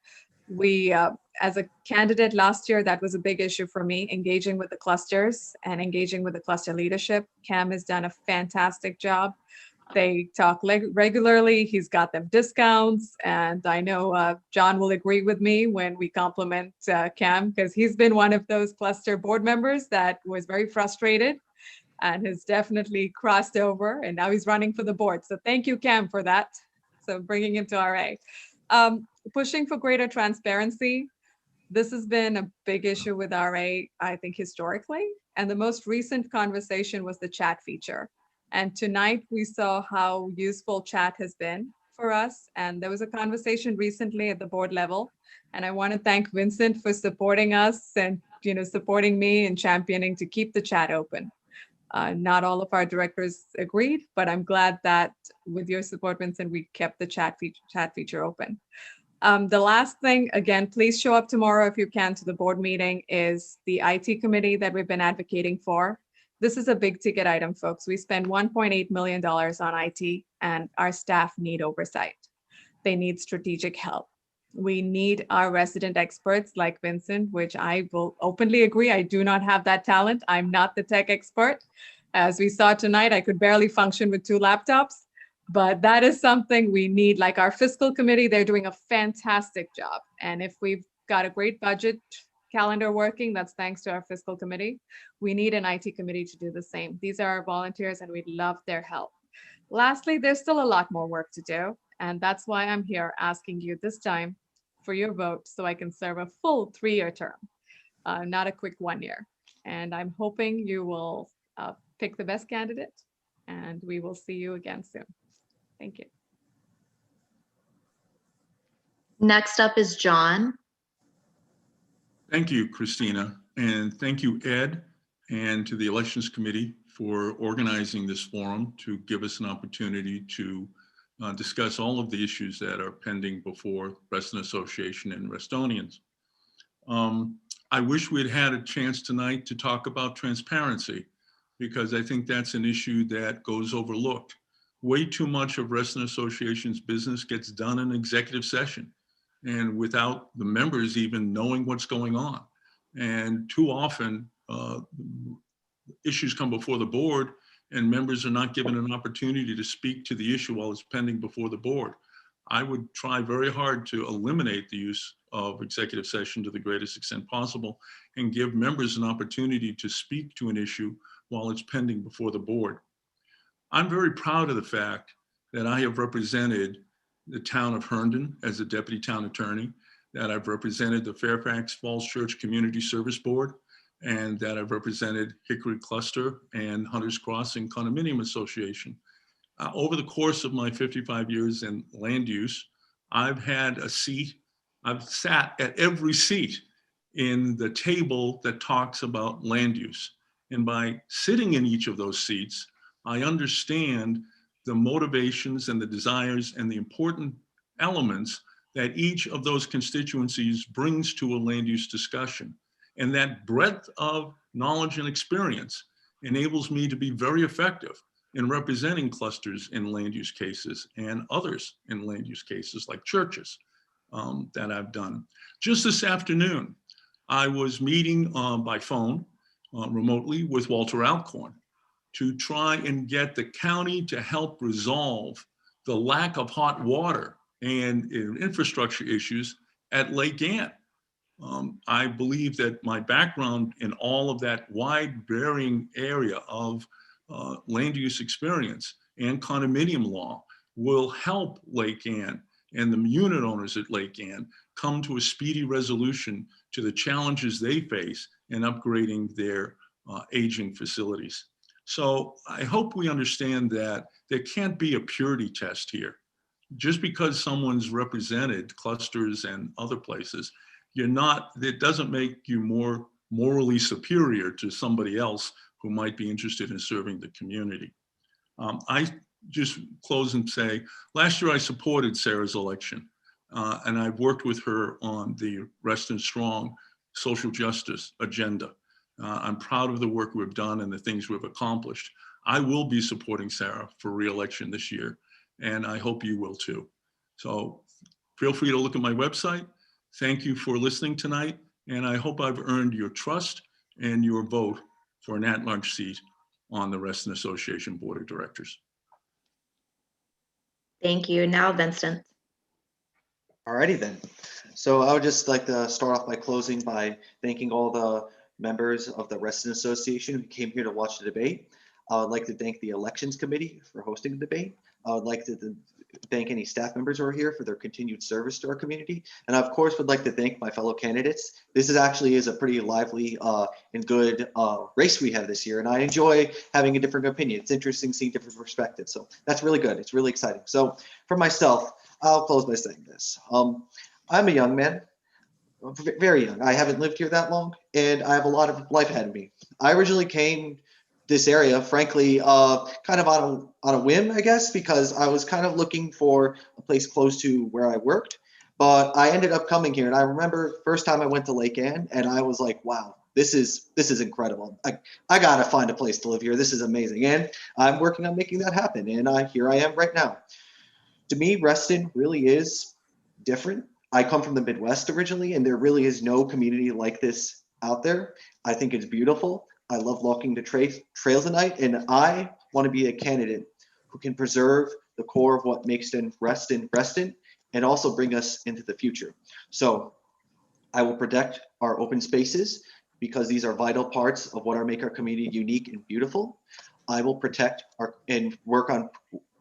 A: We, as a candidate last year, that was a big issue for me, engaging with the clusters and engaging with the cluster leadership. Cam has done a fantastic job. They talk regularly. He's got them discounts. And I know John will agree with me when we compliment Cam, because he's been one of those cluster board members that was very frustrated and has definitely crossed over. And now he's running for the board. So thank you, Cam, for that. So bringing him to RA. Pushing for greater transparency. This has been a big issue with RA, I think, historically. And the most recent conversation was the chat feature. And tonight we saw how useful chat has been for us. And there was a conversation recently at the board level. And I want to thank Vincent for supporting us and supporting me and championing to keep the chat open. Not all of our directors agreed, but I'm glad that with your support, Vincent, we kept the chat feature open. The last thing, again, please show up tomorrow if you can to the board meeting, is the IT committee that we've been advocating for. This is a big ticket item, folks. We spend $1.8 million on IT and our staff need oversight. They need strategic help. We need our resident experts like Vincent, which I will openly agree. I do not have that talent. I'm not the tech expert. As we saw tonight, I could barely function with 2 laptops, but that is something we need. Like our fiscal committee, they're doing a fantastic job. And if we've got a great budget calendar working, that's thanks to our fiscal committee. We need an IT committee to do the same. These are our volunteers and we'd love their help. Lastly, there's still a lot more work to do. And that's why I'm here asking you this time for your vote so I can serve a full 3-year term, not a quick 1 year. And I'm hoping you will pick the best candidate and we will see you again soon. Thank you.
C: Next up is John.
D: Thank you, Christina, and thank you, Ed, and to the Elections Committee for organizing this forum to give us an opportunity to discuss all of the issues that are pending before Reston Association and Restonians. I wish we'd had a chance tonight to talk about transparency, because I think that's an issue that goes overlooked. Way too much of Reston Association's business gets done in executive session and without the members even knowing what's going on. And too often, issues come before the board and members are not given an opportunity to speak to the issue while it's pending before the board. I would try very hard to eliminate the use of executive session to the greatest extent possible and give members an opportunity to speak to an issue while it's pending before the board. I'm very proud of the fact that I have represented the town of Herndon as a deputy town attorney, that I've represented the Fairfax Falls Church Community Service Board, and that I've represented Hickory Cluster and Hunters Crossing Condominium Association. Over the course of my 55 years in land use, I've had a seat, I've sat at every seat in the table that talks about land use. And by sitting in each of those seats, I understand the motivations and the desires and the important elements that each of those constituencies brings to a land use discussion. And that breadth of knowledge and experience enables me to be very effective in representing clusters in land use cases and others in land use cases like churches that I've done. Just this afternoon, I was meeting by phone remotely with Walter Alcorn to try and get the county to help resolve the lack of hot water and infrastructure issues at Lake Ann. I believe that my background in all of that wide varying area of land use experience and condominium law will help Lake Ann and the unit owners at Lake Ann come to a speedy resolution to the challenges they face in upgrading their aging facilities. So I hope we understand that there can't be a purity test here. Just because someone's represented clusters and other places, it doesn't make you more morally superior to somebody else who might be interested in serving the community. I just close and say, last year I supported Sarah's election, and I've worked with her on the Reston Strong social justice agenda. I'm proud of the work we've done and the things we've accomplished. I will be supporting Sarah for re-election this year, and I hope you will too. So feel free to look at my website. Thank you for listening tonight, and I hope I've earned your trust and your vote for an at-large seat on the Reston Association Board of Directors.
C: Thank you. Now, Vincent.
F: Alrighty then. So I would just like to start off by closing by thanking all the members of the Reston Association who came here to watch the debate. I would like to thank the Elections Committee for hosting the debate. I would like to thank any staff members who are here for their continued service to our community. And I, of course, would like to thank my fellow candidates. This actually is a pretty lively and good race we have this year. And I enjoy having a different opinion. It's interesting seeing different perspectives. So that's really good. It's really exciting. So for myself, I'll close by saying this. I'm a young man, very young. I haven't lived here that long, and I have a lot of life ahead of me. I originally came this area, frankly, kind of on a whim, I guess, because I was kind of looking for a place close to where I worked. But I ended up coming here, and I remember first time I went to Lake Ann, and I was like, wow, this is incredible. I gotta find a place to live here. This is amazing, and I'm working on making that happen. And here I am right now. To me, Reston really is different. I come from the Midwest originally, and there really is no community like this out there. I think it's beautiful. I love walking the trails at night, and I want to be a candidate who can preserve the core of what makes Reston, and also bring us into the future. So I will protect our open spaces because these are vital parts of what make our community unique and beautiful. I will protect and work on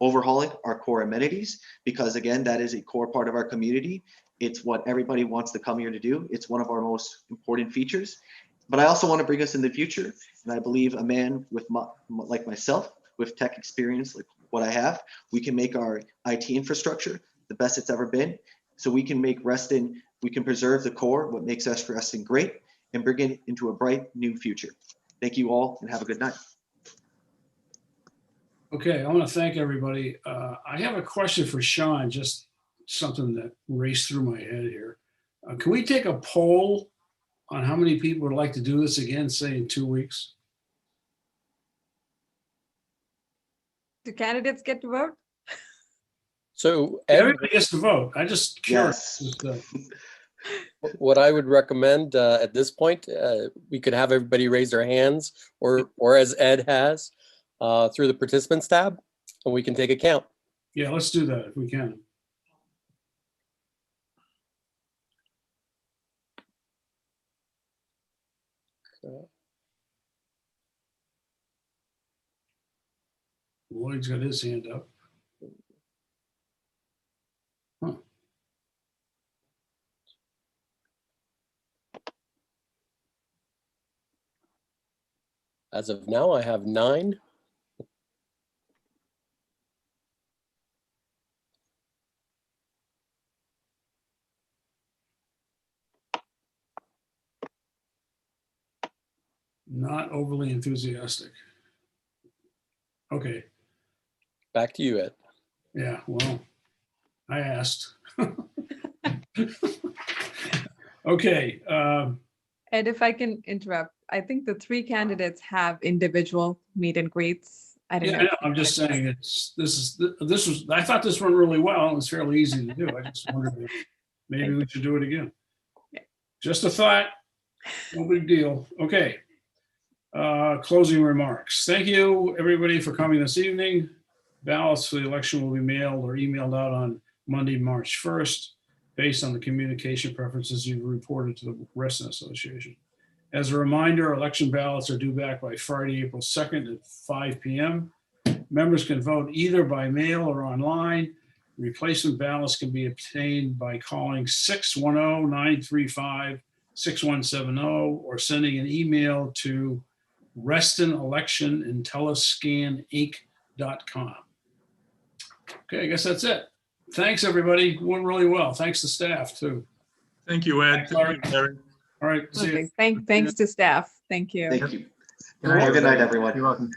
F: overhauling our core amenities because, again, that is a core part of our community. It's what everybody wants to come here to do. It's one of our most important features. But I also want to bring us in the future. And I believe a man like myself, with tech experience like what I have, we can make our IT infrastructure the best it's ever been. So we can make Reston, we can preserve the core, what makes us Reston great, and bring it into a bright new future. Thank you all and have a good night.
B: Okay, I want to thank everybody. I have a question for Sean, just something that raced through my head here. Can we take a poll on how many people would like to do this again, say in 2 weeks?
A: Do candidates get to vote?
H: So Ed,
B: Everybody gets to vote. I just curious.
F: Yes.
H: what I would recommend at this point, we could have everybody raise their hands, or as Ed has, through the participants tab, and we can take a count.
B: Yeah, let's do that if we can. Lloyd's got his hand up. Huh.
H: As of now, I have 9.
B: Not overly enthusiastic. Okay,
H: Back to you, Ed.
B: yeah, well, I asked. Okay,
A: Ed, if I can interrupt, I think the 3 candidates have individual meet and greets. I don't
B: yeah,
A: know.
B: I know, I'm just saying I thought this went really well. It was fairly easy to do. I just wondered if maybe we should do it again.
A: Yeah.
B: Just a thought, no big deal. Okay. Closing remarks. Thank you, everybody, for coming this evening. Ballots for the election will be mailed or emailed out on Monday, March 1st, based on the communication preferences you've reported to the Reston Association. As a reminder, election ballots are due back by Friday, April 2nd at 5 p.m. Members can vote either by mail or online. Replacement ballots can be obtained by calling 610-935-6170 or sending an email to RestonElectionIntelliscanInc.com. Okay, I guess that's it. Thanks, everybody. Went really well. Thanks to staff, too.
D: Thank you, Ed.
B: Thanks, Larry.
D: Thank you, Larry.
B: All right, see you.
A: Okay, thanks to staff. Thank you.
F: Thank you.
G: Good night,
F: Have a good night,
G: everybody.
F: everyone.
G: You're welcome.